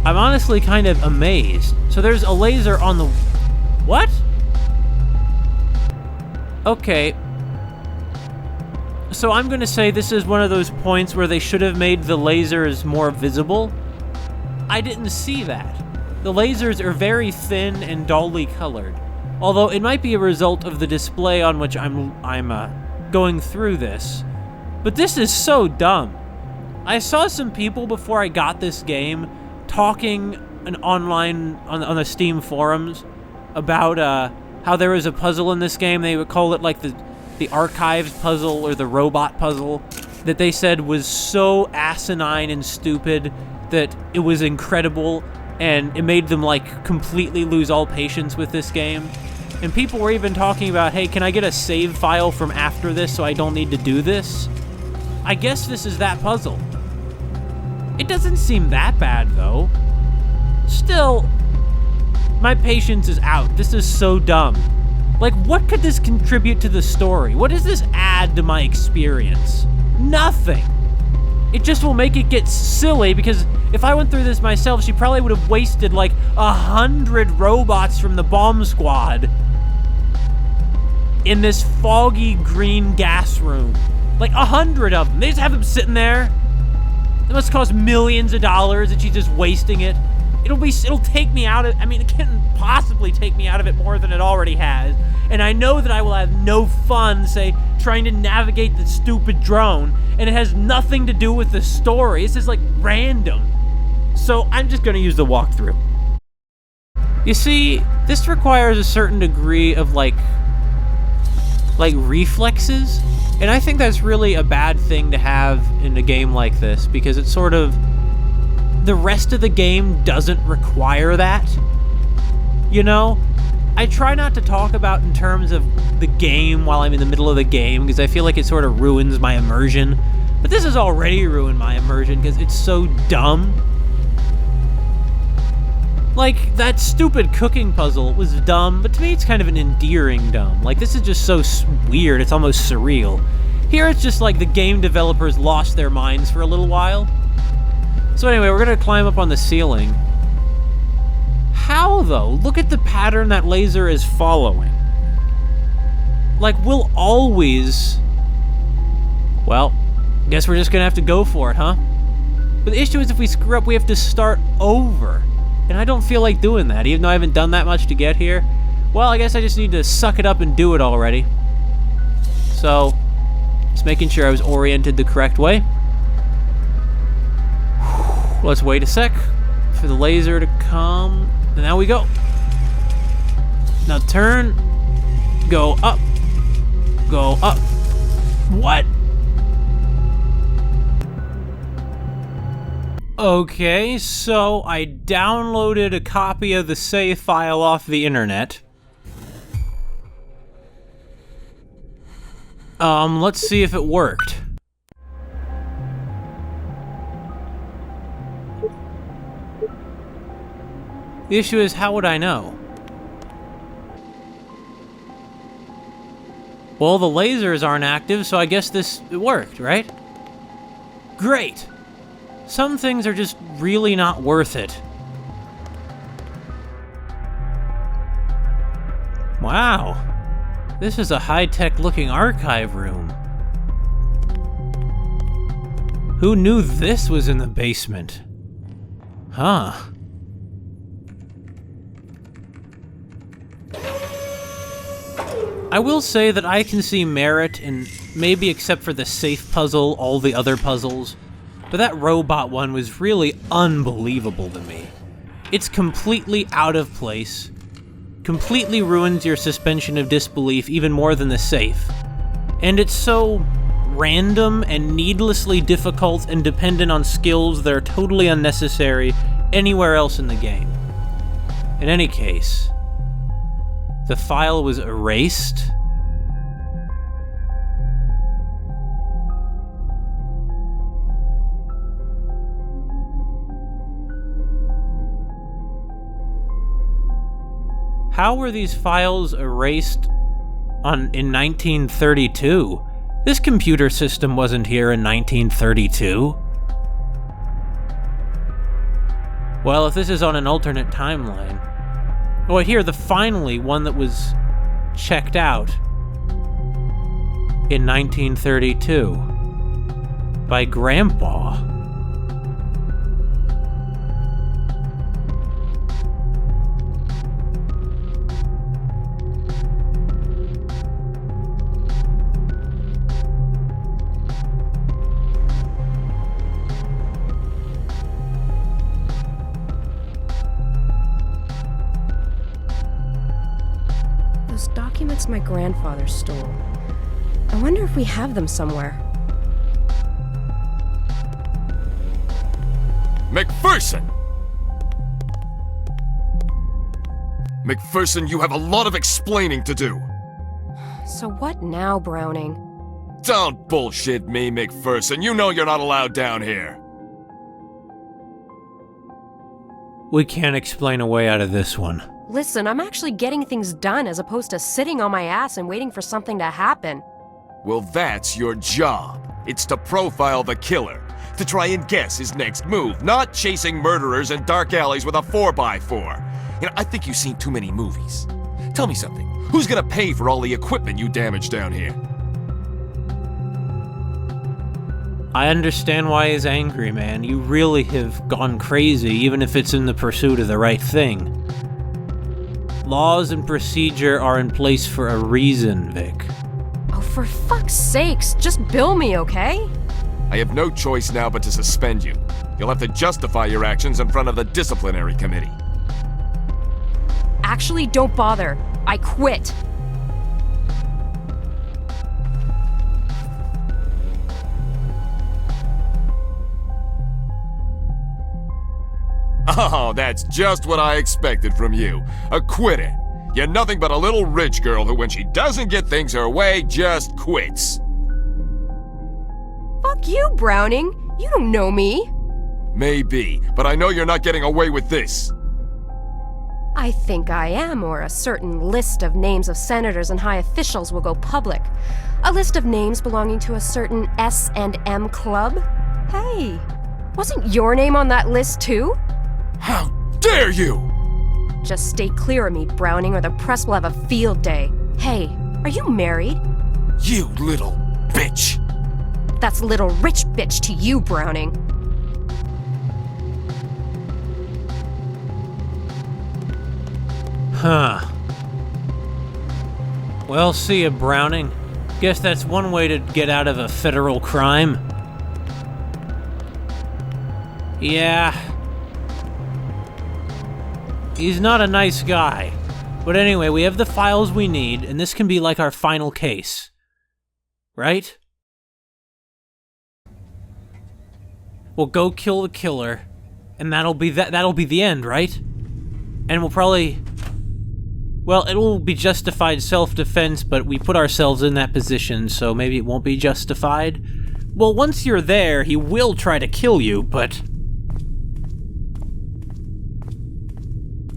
I'm honestly kind of amazed. So there's a laser on the... What? Okay. So I'm gonna say this is one of those points where they should have made the lasers more visible. I didn't see that. The lasers are very thin and dully colored. Although it might be a result of the display on which I'm going through this. But this is so dumb. I saw some people before I got this game talking an online on the Steam forums about how there was a puzzle in this game. They would call it like the archives puzzle or the robot puzzle that they said was so asinine and stupid that it was incredible, and it made them like completely lose all patience with this game. And people were even talking about, hey, can I get a save file from after this so I don't need to do this? I guess this is that puzzle. It doesn't seem that bad, though. Still, my patience is out. This is so dumb. Like, what could this contribute to the story? What does this add to my experience? Nothing. It just will make it get silly, because if I went through this myself, she probably would have wasted like 100 robots from the bomb squad in this foggy green gas room. Like 100 of them. They just have them sitting there. It must cost millions of dollars and she's just wasting it. It'll take me out of, I mean, it can't possibly take me out of it more than it already has. And I know that I will have no fun, say, trying to navigate the stupid drone, and it has nothing to do with the story. It's just like random. So I'm just gonna use the walkthrough. You see, this requires a certain degree of like reflexes, and I think that's really a bad thing to have in a game like this, because it's sort of, the rest of the game doesn't require that. You know? I try not to talk about in terms of the game while I'm in the middle of the game, because I feel like it sort of ruins my immersion. But this has already ruined my immersion because it's so dumb. Like, that stupid cooking puzzle was dumb, but to me it's kind of an endearing dumb. Like, this is just so weird, it's almost surreal. Here it's just like the game developers lost their minds for a little while. So anyway, we're gonna climb up on the ceiling. How, though? Look at the pattern that laser is following. Like, we'll always... Well, guess we're just gonna have to go for it, huh? But the issue is if we screw up, we have to start over. And I don't feel like doing that, even though I haven't done that much to get here. Well, I guess I just need to suck it up and do it already. So, just making sure I was oriented the correct way. Let's wait a sec for the laser to come. And now we go. Now turn. Go up. Go up. What? Okay, so I downloaded a copy of the save file off the internet. Let's see if it worked. The issue is, how would I know? Well, the lasers aren't active, so I guess it worked, right? Great! Some things are just really not worth it. Wow. This is a high-tech looking archive room. Who knew this was in the basement? Huh. I will say that I can see merit in, maybe except for the safe puzzle, all the other puzzles. But that robot one was really unbelievable to me. It's completely out of place, completely ruins your suspension of disbelief even more than the safe. And it's so random and needlessly difficult and dependent on skills that are totally unnecessary anywhere else in the game. In any case, the file was erased. How were these files erased in 1932? This computer system wasn't here in 1932. Well, if this is on an alternate timeline... Oh, here, finally one that was checked out in 1932 by Grandpa. books my grandfather stole. I wonder if we have them somewhere. McPherson! McPherson, you have a lot of explaining to do. So what now, Browning? Don't bullshit me, McPherson. You know you're not allowed down here. We can't explain a way out of this one. Listen, I'm actually getting things done as opposed to sitting on my ass and waiting for something to happen. Well, that's your job. It's to profile the killer, to try and guess his next move, not chasing murderers in dark alleys with a 4x4. You know, I think you've seen too many movies. Tell me something. Who's gonna pay for all the equipment you damaged down here? I understand why he's angry, man. You really have gone crazy, even if it's in the pursuit of the right thing. Laws and procedure are in place for a reason, Vic. Oh, for fuck's sakes, just bill me, okay? I have no choice now but to suspend you. You'll have to justify your actions in front of the disciplinary committee. Actually, don't bother. I quit. Oh, that's just what I expected from you. A quitter. You're nothing but a little rich girl who, when she doesn't get things her way, just quits. Fuck you, Browning. You don't know me. Maybe, but I know you're not getting away with this. I think I am, or a certain list of names of senators and high officials will go public. A list of names belonging to a certain S&M club. Hey, wasn't your name on that list too? How dare you! Just stay clear of me, Browning, or the press will have a field day. Hey, are you married? You little bitch! That's little rich bitch to you, Browning. Huh. Well, see ya, Browning. Guess that's one way to get out of a federal crime. Yeah. He's not a nice guy. But anyway, we have the files we need, and this can be like our final case. Right? We'll go kill the killer, and that'll be the end, right? And we'll probably... Well, it will be justified self-defense, but we put ourselves in that position, so maybe it won't be justified. Well, once you're there, he will try to kill you, but...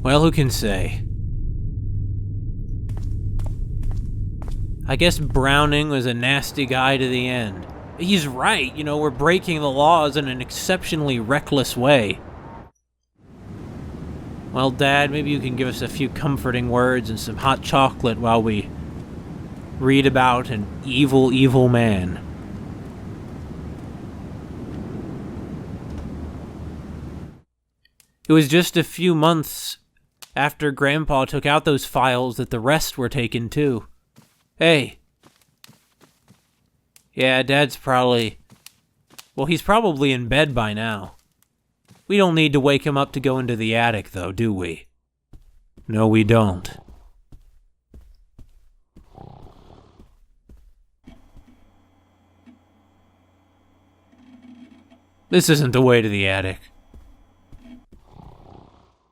Well, who can say? I guess Browning was a nasty guy to the end. He's right, you know, we're breaking the laws in an exceptionally reckless way. Well, Dad, maybe you can give us a few comforting words and some hot chocolate while we read about an evil, evil man. It was just a few months after Grandpa took out those files that the rest were taken too. Hey. Yeah, Dad's probably... Well, he's probably in bed by now. We don't need to wake him up to go into the attic, though, do we? No, we don't. This isn't the way to the attic.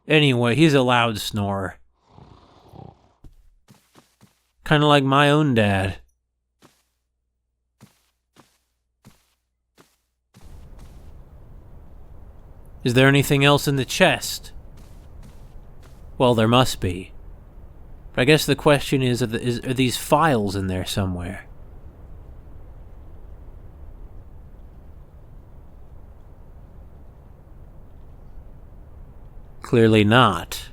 Anyway, he's a loud snorer. Kinda like my own dad. Is there anything else in the chest? Well, there must be. But I guess the question is, are these files in there somewhere? Clearly not.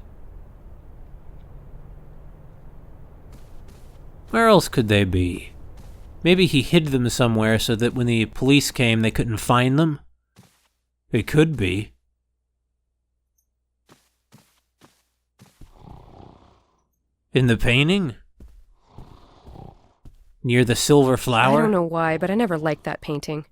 Where else could they be? Maybe he hid them somewhere so that when the police came they couldn't find them? It could be. In the painting? Near the silver flower? I don't know why, but I never liked that painting.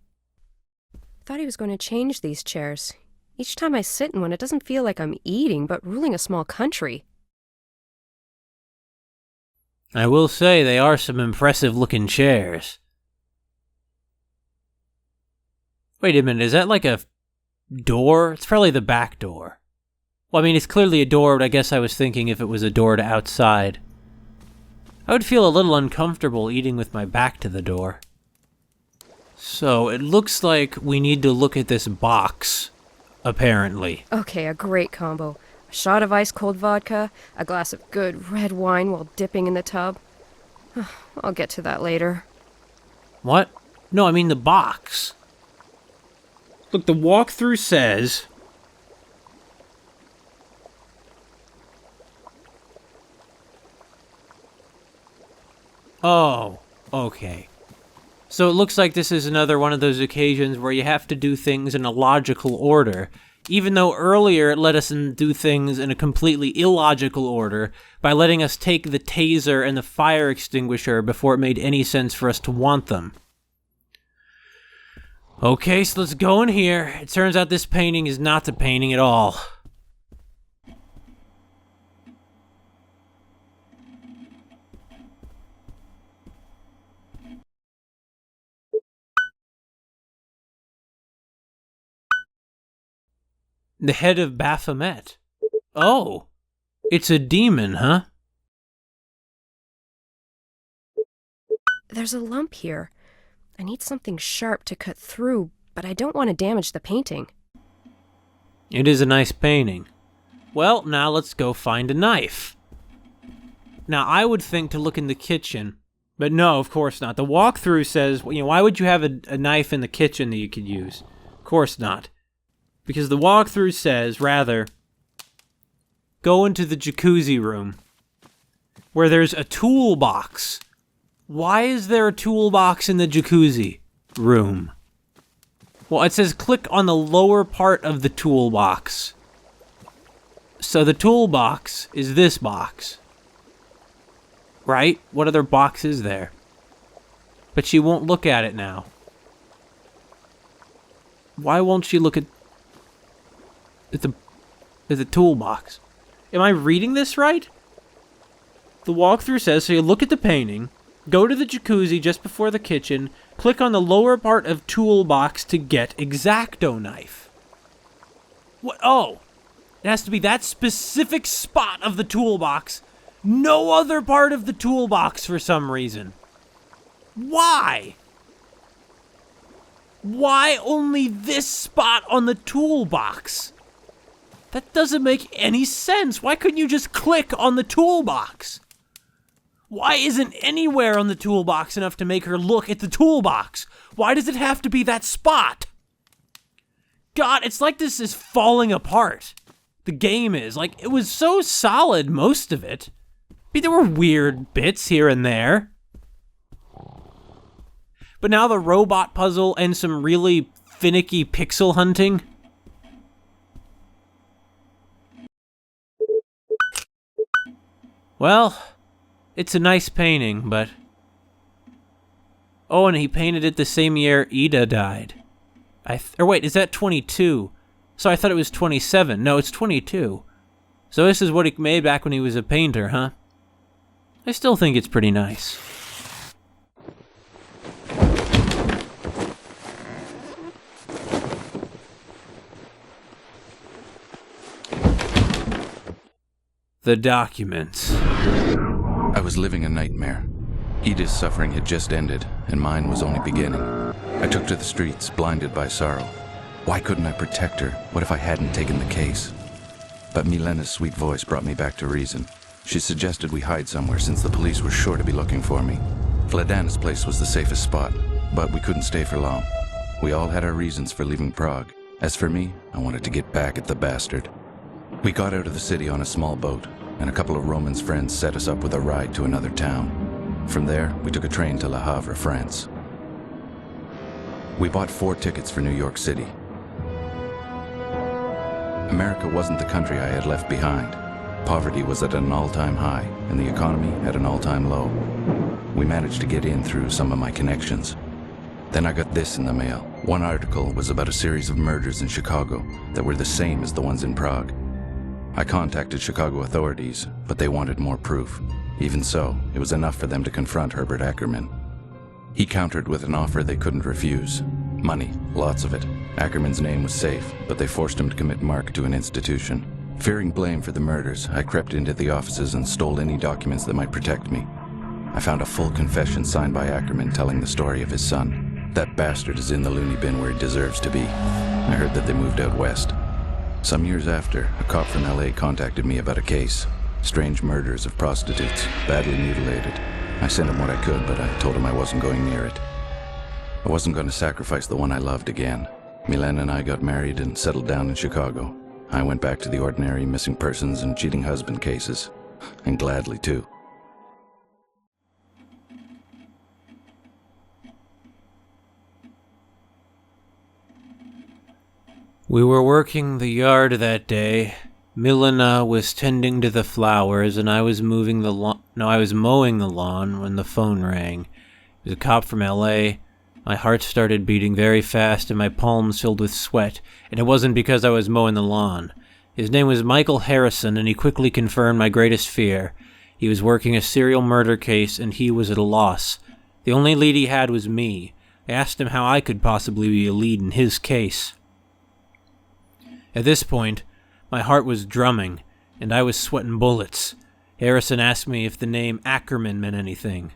Thought he was going to change these chairs. Each time I sit in one, it doesn't feel like I'm eating, but ruling a small country. I will say they are some impressive-looking chairs. Wait a minute, is that like a door? It's probably the back door. Well, I mean, it's clearly a door, but I guess I was thinking if it was a door to outside. I would feel a little uncomfortable eating with my back to the door. So, it looks like we need to look at this box, apparently. Okay, a great combo. A shot of ice-cold vodka, a glass of good red wine while dipping in the tub. I'll get to that later. What? No, I mean the box. Look, the walkthrough says... Oh, okay. So it looks like this is another one of those occasions where you have to do things in a logical order, even though earlier it let us do things in a completely illogical order by letting us take the taser and the fire extinguisher before it made any sense for us to want them. Okay, so let's go in here. It turns out this painting is not the painting at all. The head of Baphomet. Oh, it's a demon, huh? There's a lump here. I need something sharp to cut through, but I don't want to damage the painting. It is a nice painting. Well, now let's go find a knife. Now, I would think to look in the kitchen, but no, of course not. The walkthrough says, why would you have a knife in the kitchen that you could use? Of course not. Because the walkthrough says, rather, go into the jacuzzi room, where there's a toolbox. Why is there a toolbox in the jacuzzi room? Well, it says click on the lower part of the toolbox. So the toolbox is this box. Right? What other box is there? But she won't look at it now. Why won't she look at the toolbox? Am I reading this right? The walkthrough says, so you look at the painting, go to the jacuzzi just before the kitchen, click on the lower part of toolbox to get X-Acto knife. What? Oh, it has to be that specific spot of the toolbox. No other part of the toolbox for some reason. Why? Why only this spot on the toolbox? That doesn't make any sense. Why couldn't you just click on the toolbox? Why isn't anywhere on the toolbox enough to make her look at the toolbox? Why does it have to be that spot? God, it's like this is falling apart. The game is. Like, it was so solid, most of it. I mean, there were weird bits here and there. But now the robot puzzle and some really finicky pixel hunting. Well, it's a nice painting, but... Oh, and he painted it the same year Ida died. Or wait, is that 22? So I thought it was 27. No, it's 22. So this is what he made back when he was a painter, huh? I still think it's pretty nice. The documents. I was living a nightmare. Edith's suffering had just ended, and mine was only beginning. I took to the streets, blinded by sorrow. Why couldn't I protect her? What if I hadn't taken the case? But Milena's sweet voice brought me back to reason. She suggested we hide somewhere since the police were sure to be looking for me. Vladana's place was the safest spot, but we couldn't stay for long. We all had our reasons for leaving Prague. As for me, I wanted to get back at the bastard. We got out of the city on a small boat, and a couple of Roman's friends set us up with a ride to another town. From there, we took a train to Le Havre, France. We bought 4 tickets for New York City. America wasn't the country I had left behind. Poverty was at an all-time high, and the economy at an all-time low. We managed to get in through some of my connections. Then I got this in the mail. One article was about a series of murders in Chicago that were the same as the ones in Prague. I contacted Chicago authorities, but they wanted more proof. Even so, it was enough for them to confront Herbert Ackerman. He countered with an offer they couldn't refuse. Money, lots of it. Ackerman's name was safe, but they forced him to commit Mark to an institution. Fearing blame for the murders, I crept into the offices and stole any documents that might protect me. I found a full confession signed by Ackerman telling the story of his son. That bastard is in the loony bin where he deserves to be. I heard that they moved out west. Some years after, a cop from LA contacted me about a case. Strange murders of prostitutes, badly mutilated. I sent him what I could, but I told him I wasn't going near it. I wasn't going to sacrifice the one I loved again. Milen and I got married and settled down in Chicago. I went back to the ordinary missing persons and cheating husband cases. And gladly, too. We were working the yard that day. Milena was tending to the flowers, and I was mowing the lawn when the phone rang. It was a cop from LA. My heart started beating very fast and my palms filled with sweat, and it wasn't because I was mowing the lawn. His name was Michael Harrison, and he quickly confirmed my greatest fear. He was working a serial murder case, and he was at a loss. The only lead he had was me. I asked him how I could possibly be a lead in his case. At this point, my heart was drumming, and I was sweating bullets. Harrison asked me if the name Ackerman meant anything.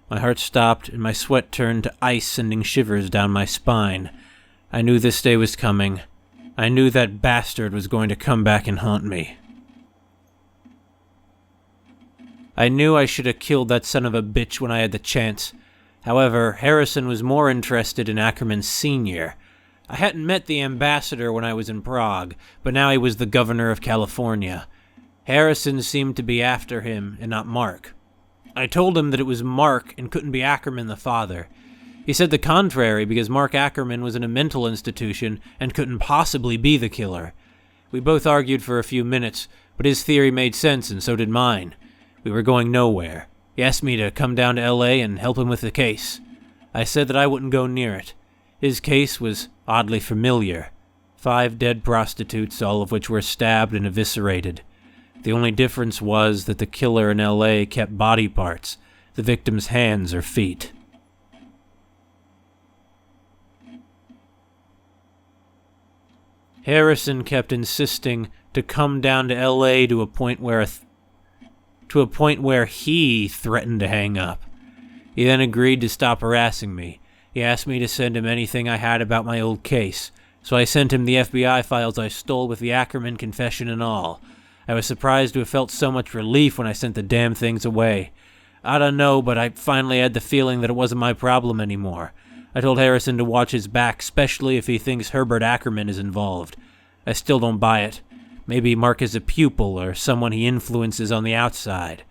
My heart stopped, and my sweat turned to ice, sending shivers down my spine. I knew this day was coming. I knew that bastard was going to come back and haunt me. I knew I should have killed that son of a bitch when I had the chance. However, Harrison was more interested in Ackerman Sr. I hadn't met the ambassador when I was in Prague, but now he was the governor of California. Harrison seemed to be after him, and not Mark. I told him that it was Mark and couldn't be Ackerman the father. He said the contrary because Mark Ackerman was in a mental institution and couldn't possibly be the killer. We both argued for a few minutes, but his theory made sense and so did mine. We were going nowhere. He asked me to come down to LA and help him with the case. I said that I wouldn't go near it. His case was oddly familiar. 5 dead prostitutes, all of which were stabbed and eviscerated. The only difference was that the killer in LA kept body parts, the victim's hands or feet. Harrison kept insisting to come down to LA to a point where he threatened to hang up. He then agreed to stop harassing me. He asked me to send him anything I had about my old case, so I sent him the FBI files I stole with the Ackerman confession and all. I was surprised to have felt so much relief when I sent the damn things away. I don't know, but I finally had the feeling that it wasn't my problem anymore. I told Harrison to watch his back, especially if he thinks Herbert Ackerman is involved. I still don't buy it. Maybe Mark is a pupil or someone he influences on the outside.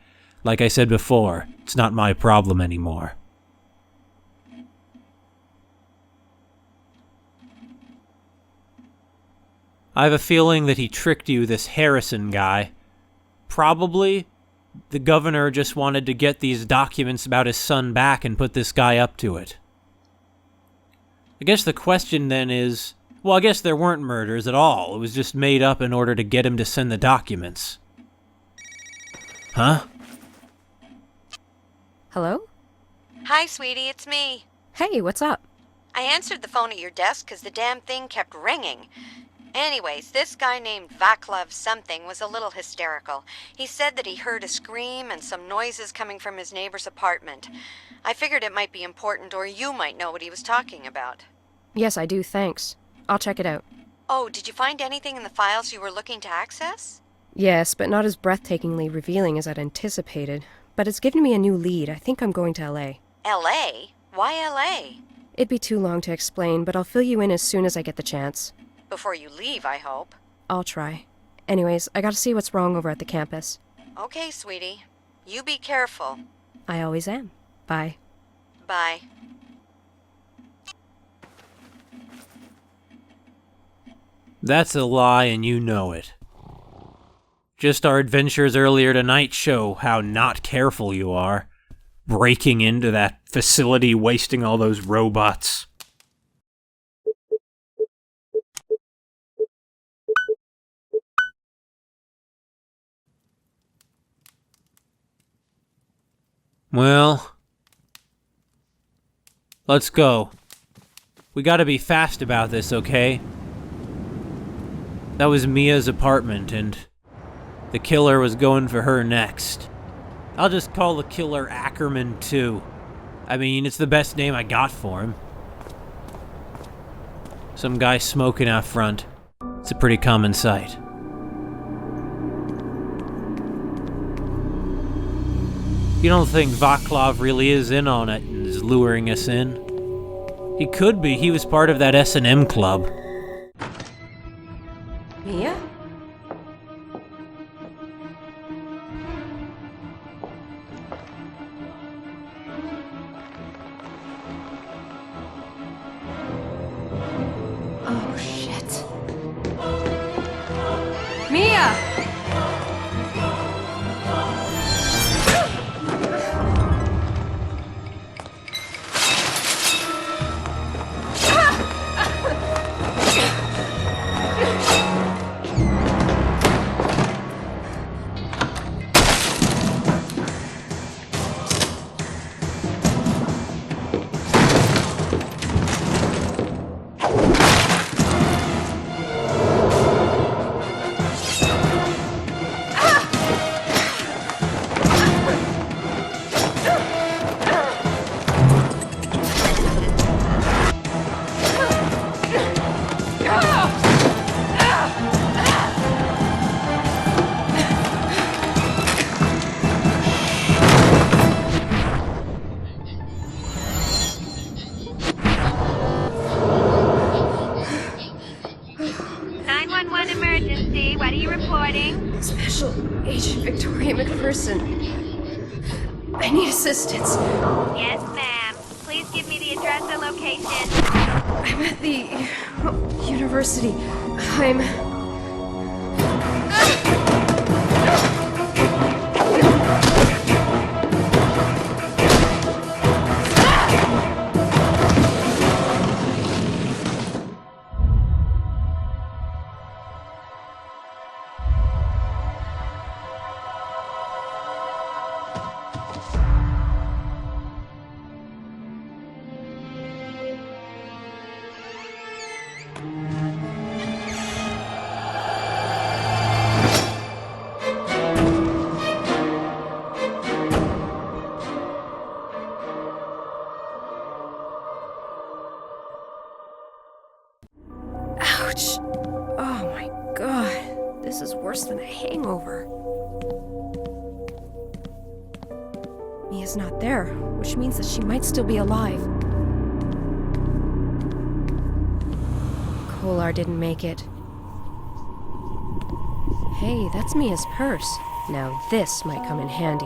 Like I said before, it's not my problem anymore. I have a feeling that he tricked you, this Harrison guy. Probably the governor just wanted to get these documents about his son back and put this guy up to it. I guess the question then is, well, I guess there weren't murders at all. It was just made up in order to get him to send the documents. Huh? Hello? Hi, sweetie, it's me. Hey, what's up? I answered the phone at your desk because the damn thing kept ringing. Anyways, this guy named Vaclav something was a little hysterical. He said that he heard a scream and some noises coming from his neighbor's apartment. I figured it might be important, or you might know what he was talking about. Yes, I do, thanks. I'll check it out. Oh, did you find anything in the files you were looking to access? Yes, but not as breathtakingly revealing as I'd anticipated. But it's given me a new lead. I think I'm going to LA. LA? Why LA? It'd be too long to explain, but I'll fill you in as soon as I get the chance. Before you leave, I hope. I'll try. Anyways, I gotta see what's wrong over at the campus. Okay, sweetie. You be careful. I always am. Bye. Bye. That's a lie and you know it. Just our adventures earlier tonight show how not careful you are. Breaking into that facility, wasting all those robots. Well, let's go. We gotta be fast about this, okay? That was Mia's apartment, and the killer was going for her next. I'll just call the killer Ackerman, too. I mean, it's the best name I got for him. Some guy smoking out front. It's a pretty common sight. You don't think Vaclav really is in on it and is luring us in? He could be. He was part of that S&M club. Mia? Oh, shit. Mia! Emergency, what are you reporting? Special Agent Victoria McPherson. I need assistance. Yes, ma'am. Please give me the address and location. I'm at the university. I'm... Ouch. Oh my god. This is worse than a hangover. Mia's not there, which means that she might still be alive. Kolar didn't make it. Hey, that's Mia's purse. Now this might come in handy.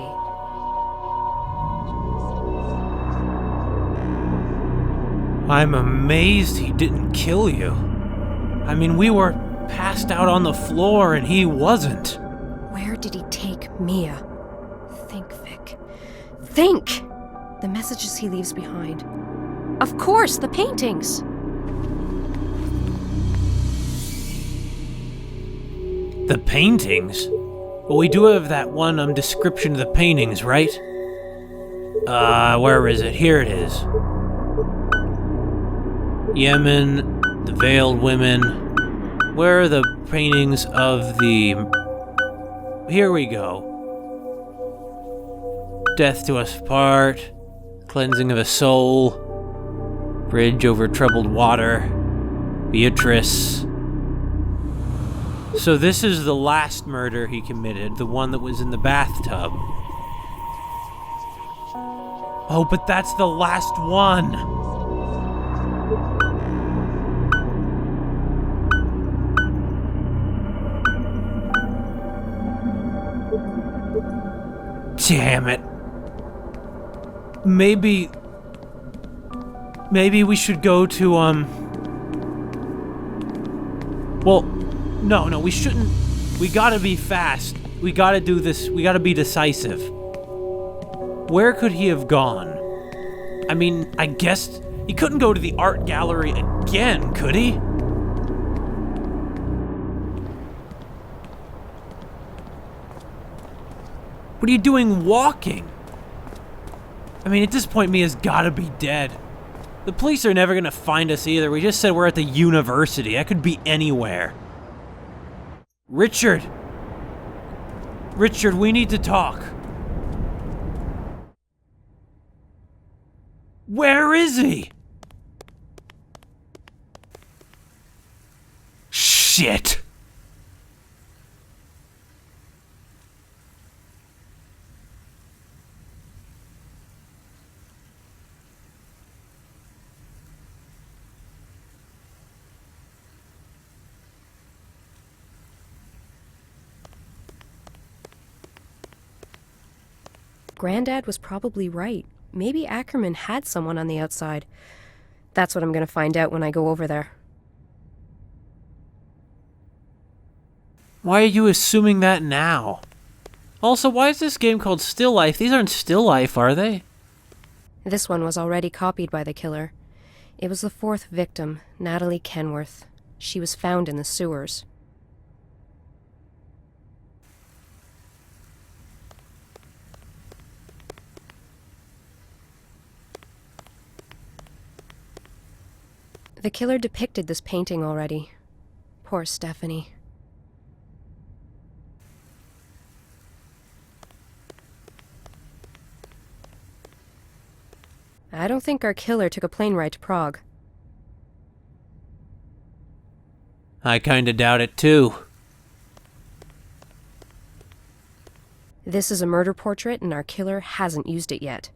I'm amazed he didn't kill you. I mean, we were passed out on the floor and he wasn't. Where did he take Mia? Think, Vic. Think! The messages he leaves behind. Of course, the paintings! The paintings? Well, we do have that one description of the paintings, right? Where is it? Here it is. Yemen, the Veiled Women. Where are the paintings of the... Here we go. Death to Us Part, Cleansing of a Soul, Bridge Over Troubled Water, Beatrice. So this is the last murder he committed, the one that was in the bathtub. Oh, but that's the last one! Damn it. Maybe we should go to, Well, no, we shouldn't. We gotta be fast. We gotta do this. We gotta be decisive. Where could he have gone? I mean, I guess he couldn't go to the art gallery again, could he? What are you doing walking? I mean, at this point, Mia's gotta be dead. The police are never gonna find us either. We just said we're at the university. I could be anywhere. Richard! Richard, we need to talk. Where is he? Shit! Granddad was probably right. Maybe Ackerman had someone on the outside. That's what I'm going to find out when I go over there. Why are you assuming that now? Also, why is this game called Still Life? These aren't Still Life, are they? This one was already copied by the killer. It was the 4th victim, Natalie Kenworth. She was found in the sewers. The killer depicted this painting already. Poor Stephanie. I don't think our killer took a plane ride to Prague. I kinda doubt it too. This is a murder portrait, and our killer hasn't used it yet.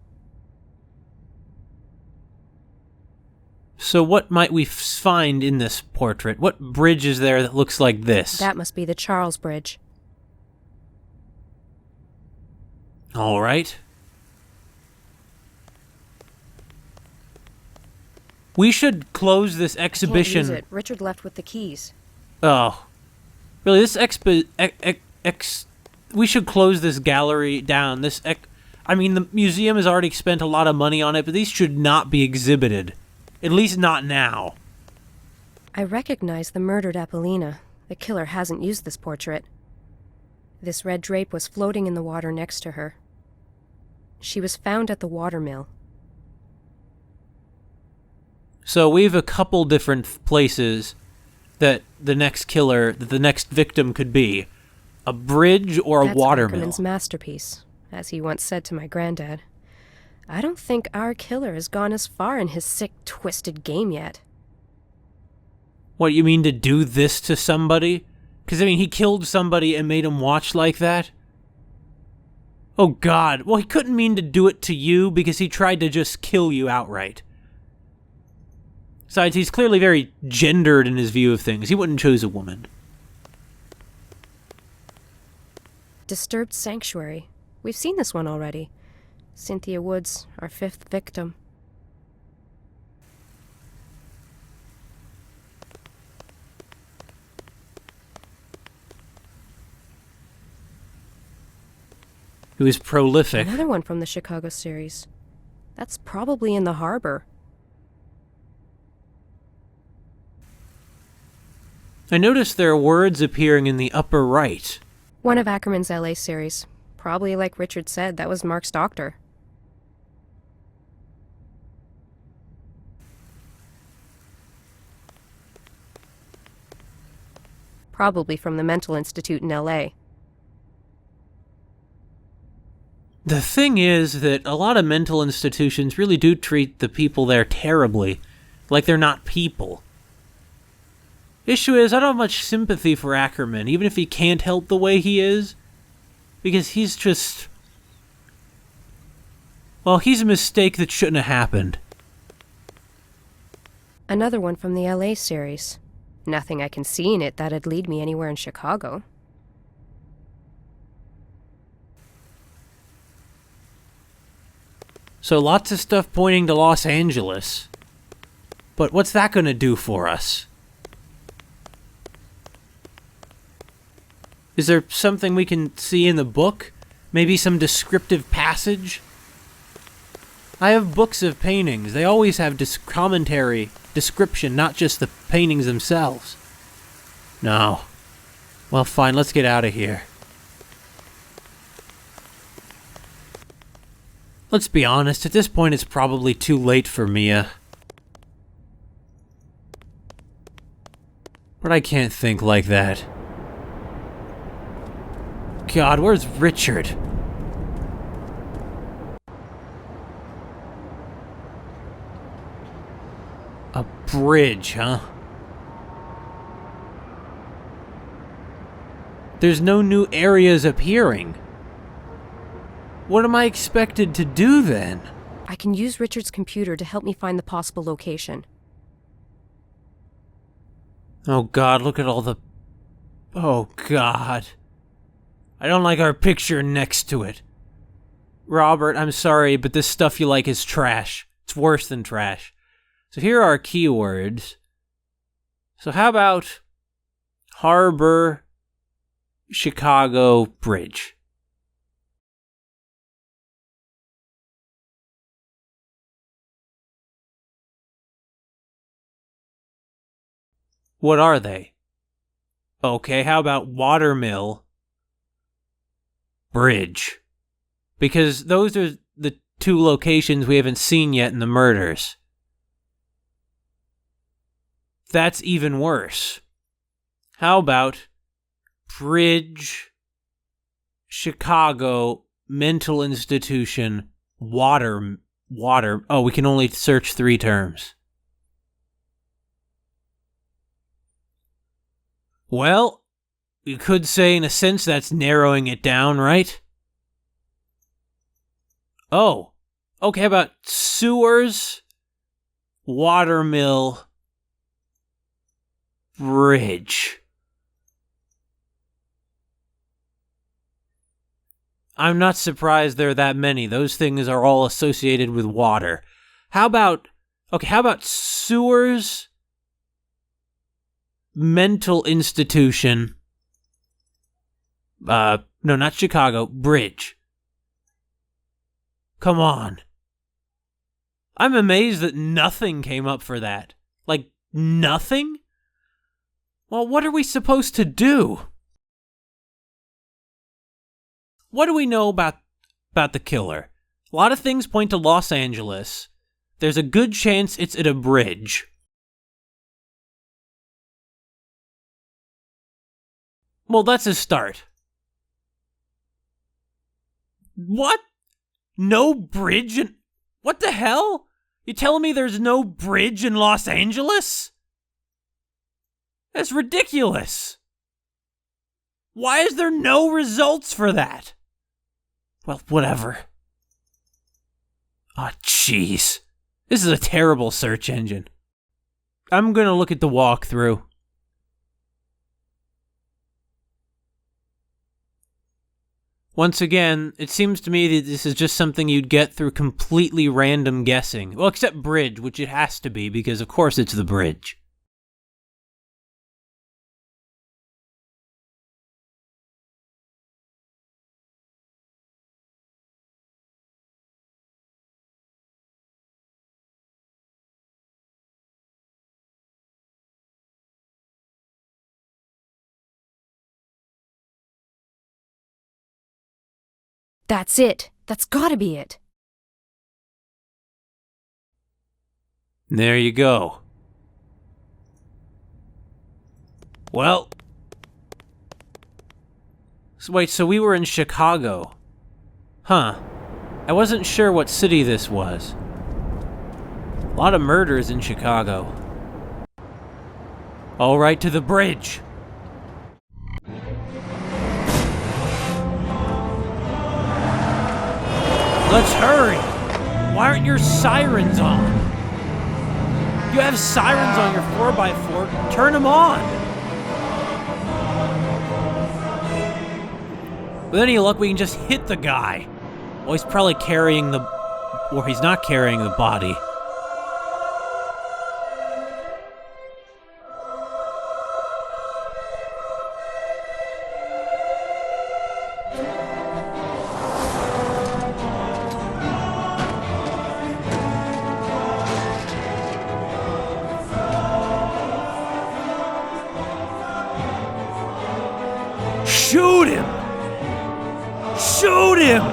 So what might we find in this portrait? What bridge is there that looks like this? That must be the Charles Bridge. All right. We should close this exhibition. Can't use it. Richard left with the keys. Oh. Really, this we should close this gallery down. I mean, the museum has already spent a lot of money on it, but these should not be exhibited. At least not now. I recognize the murdered Apollina. The killer hasn't used this portrait. This red drape was floating in the water next to her. She was found at the watermill. So we have a couple different places that the next victim could be. A bridge or a watermill. That's Ackerman's masterpiece, as he once said to my granddad. I don't think our killer has gone as far in his sick, twisted game yet. What, you mean to do this to somebody? Because, I mean, he killed somebody and made him watch like that? Oh, God. Well, he couldn't mean to do it to you because he tried to just kill you outright. Besides, he's clearly very gendered in his view of things. He wouldn't choose a woman. Disturbed Sanctuary. We've seen this one already. Cynthia Woods, our 5th victim. He was prolific. Another one from the Chicago series. That's probably in the harbor. I noticed there are words appearing in the upper right. One of Ackerman's LA series. Probably, like Richard said, that was Mark's doctor. Probably from the mental institute in LA. The thing is that a lot of mental institutions really do treat the people there terribly, like they're not people. Issue is, I don't have much sympathy for Ackerman, even if he can't help the way he is, because he's just... well, he's a mistake that shouldn't have happened. Another one from the LA series. Nothing I can see in it that'd lead me anywhere in Chicago. So lots of stuff pointing to Los Angeles. But what's that going to do for us? Is there something we can see in the book? Maybe some descriptive passage? I have books of paintings. They always have commentary, description, not just the paintings themselves. No. Well, fine, let's get out of here. Let's be honest, at this point it's probably too late for Mia. But I can't think like that. God, where's Richard? A bridge, huh? There's no new areas appearing. What am I expected to do then? I can use Richard's computer to help me find the possible location. Oh God, look at all the... Oh God. I don't like our picture next to it. Robert, I'm sorry, but this stuff you like is trash. It's worse than trash. So here are our keywords. So how about Harbor, Chicago, Bridge? What are they? Okay, how about Watermill, Bridge? Because those are the two locations we haven't seen yet in the murders. That's even worse. How about Bridge, Chicago, Mental Institution, Water... Oh, we can only search 3 terms. Well, you could say in a sense that's narrowing it down, right? Oh, okay, how about sewers, Watermill, Bridge? I'm not surprised there are that many. Those things are all associated with water. How about sewers, Mental Institution, no, not Chicago, Bridge. Come on. I'm amazed that nothing came up for that. Like, nothing? Well, what are we supposed to do? What do we know about the killer? A lot of things point to Los Angeles. There's a good chance it's at a bridge. Well, that's a start. What? No bridge in... What the hell? You telling me there's no bridge in Los Angeles? That's ridiculous. Why is there no results for that? Well, whatever. Oh, jeez. This is a terrible search engine. I'm gonna look at the walkthrough. Once again, it seems to me that this is just something you'd get through completely random guessing. Well, except bridge, which it has to be, because of course it's the bridge. That's it. That's gotta be it. There you go. Well... So we were in Chicago. Huh. I wasn't sure what city this was. A lot of murders in Chicago. All right, to the bridge. Let's hurry! Why aren't your sirens on? You have sirens on your 4x4, turn them on! With any luck, we can just hit the guy. Well, he's probably carrying the... Or he's not carrying the body. Shoot him! Shoot him!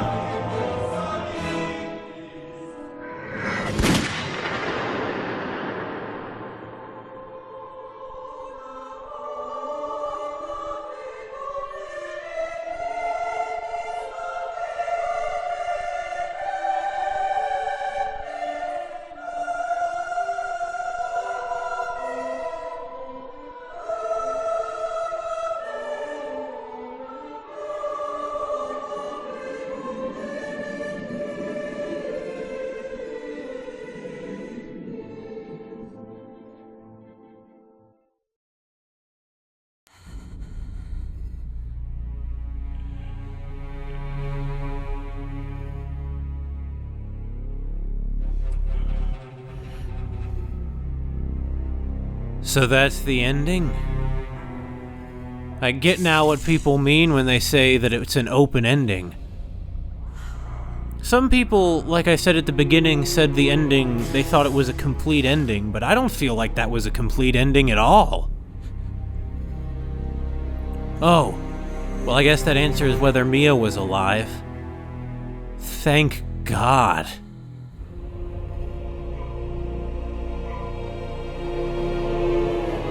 So that's the ending? I get now what people mean when they say that it's an open ending. Some people, like I said at the beginning, said the ending, they thought it was a complete ending, but I don't feel like that was a complete ending at all. Oh, well, I guess that answers whether Mia was alive. Thank God.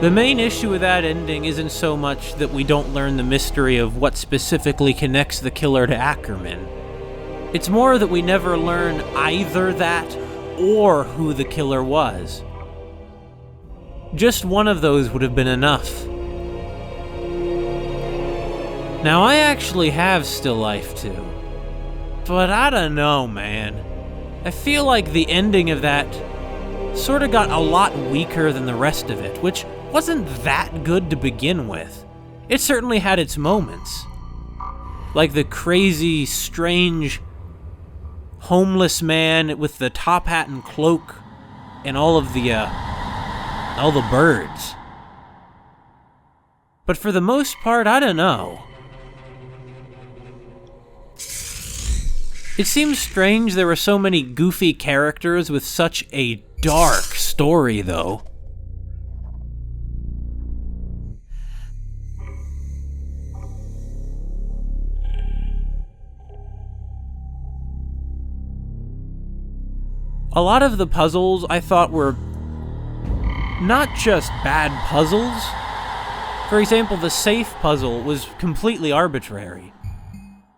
The main issue with that ending isn't so much that we don't learn the mystery of what specifically connects the killer to Ackerman. It's more that we never learn either that or who the killer was. Just one of those would have been enough. Now, I actually have Still Life 2, but I don't know, man. I feel like the ending of that sort of got a lot weaker than the rest of it, which wasn't that good to begin with. It certainly had its moments. Like the crazy, strange, homeless man with the top hat and cloak and all the birds. But for the most part, I don't know. It seems strange there were so many goofy characters with such a dark story, though. A lot of the puzzles I thought were not just bad puzzles. For example, the safe puzzle was completely arbitrary.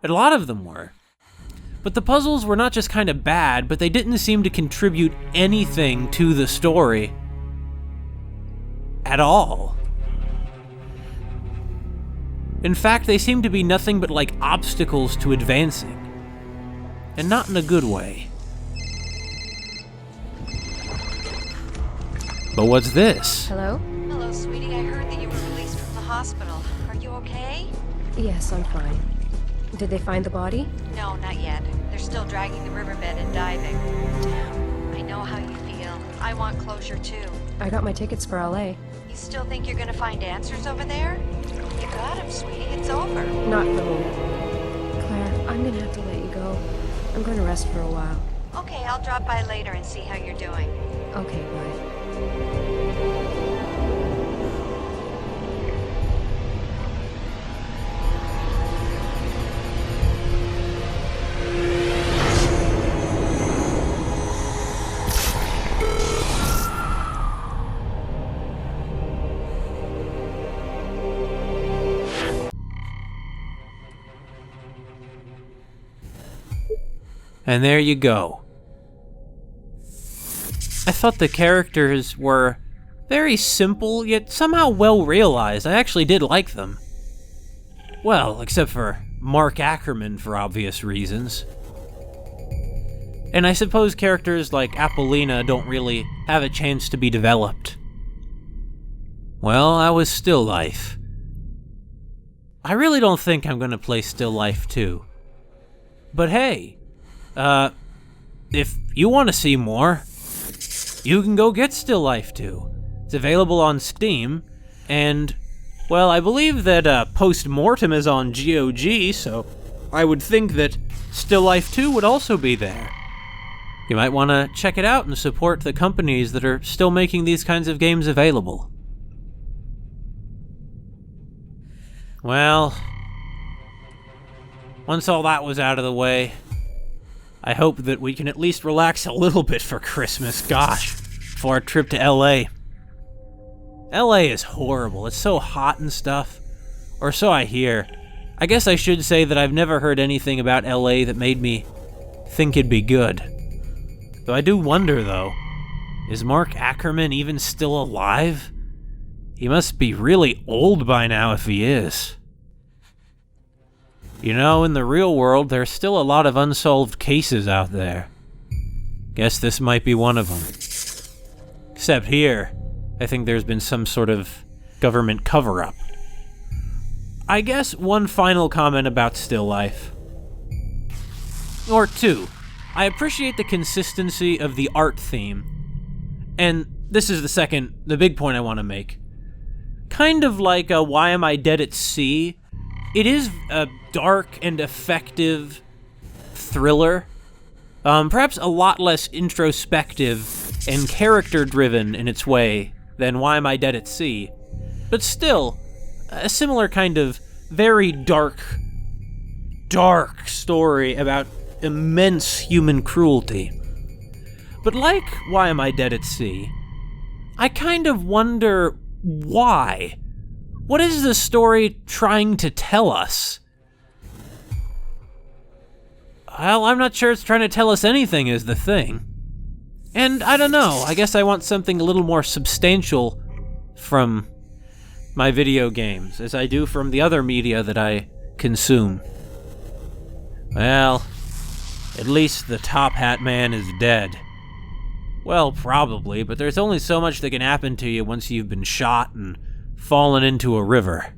And a lot of them were. But the puzzles were not just kind of bad, but they didn't seem to contribute anything to the story at all. In fact, they seemed to be nothing but like obstacles to advancing. And not in a good way. But what's this? Hello? Hello, sweetie. I heard that you were released from the hospital. Are you okay? Yes, I'm fine. Did they find the body? No, not yet. They're still dragging the riverbed and diving. Damn. I know how you feel. I want closure too. I got my tickets for LA. You still think you're gonna find answers over there? You got 'em, sweetie. It's over. Not for me. Claire, I'm gonna have to let you go. I'm going to rest for a while. Okay, I'll drop by later and see how you're doing. Okay, bye. And there you go. I thought the characters were very simple, yet somehow well realized. I actually did like them. Well, except for Mark Ackerman for obvious reasons. And I suppose characters like Apollina don't really have a chance to be developed. Well, I was Still Life. I really don't think I'm gonna play Still Life 2. But hey, if you want to see more, you can go get Still Life 2. It's available on Steam, and, well, I believe that Post-Mortem is on GOG, so I would think that Still Life 2 would also be there. You might want to check it out and support the companies that are still making these kinds of games available. Well, once all that was out of the way, I hope that we can at least relax a little bit for Christmas, gosh, for our trip to LA. LA is horrible, it's so hot and stuff. Or so I hear. I guess I should say that I've never heard anything about LA that made me think it'd be good. Though I do wonder, though, is Mark Ackerman even still alive? He must be really old by now if he is. You know, in the real world, there's still a lot of unsolved cases out there. Guess this might be one of them. Except here, I think there's been some sort of government cover-up. I guess one final comment about Still Life. Or two. I appreciate the consistency of the art theme. And this is the big point I want to make. Kind of like a Why Am I Dead at Sea? It is a dark and effective thriller. Perhaps a lot less introspective and character-driven in its way than Why Am I Dead at Sea? But still, a similar kind of very dark story about immense human cruelty. But like Why Am I Dead at Sea, I kind of wonder why. What is the story trying to tell us? Well, I'm not sure it's trying to tell us anything is the thing. And I don't know, I guess I want something a little more substantial from my video games, as I do from the other media that I consume. Well, at least the Top Hat Man is dead. Well, probably, but there's only so much that can happen to you once you've been shot and fallen into a river.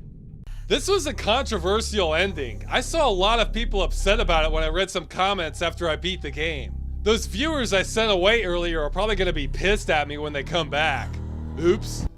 This was a controversial ending. I saw a lot of people upset about it when I read some comments after I beat the game. Those viewers I sent away earlier are probably going to be pissed at me when they come back. Oops.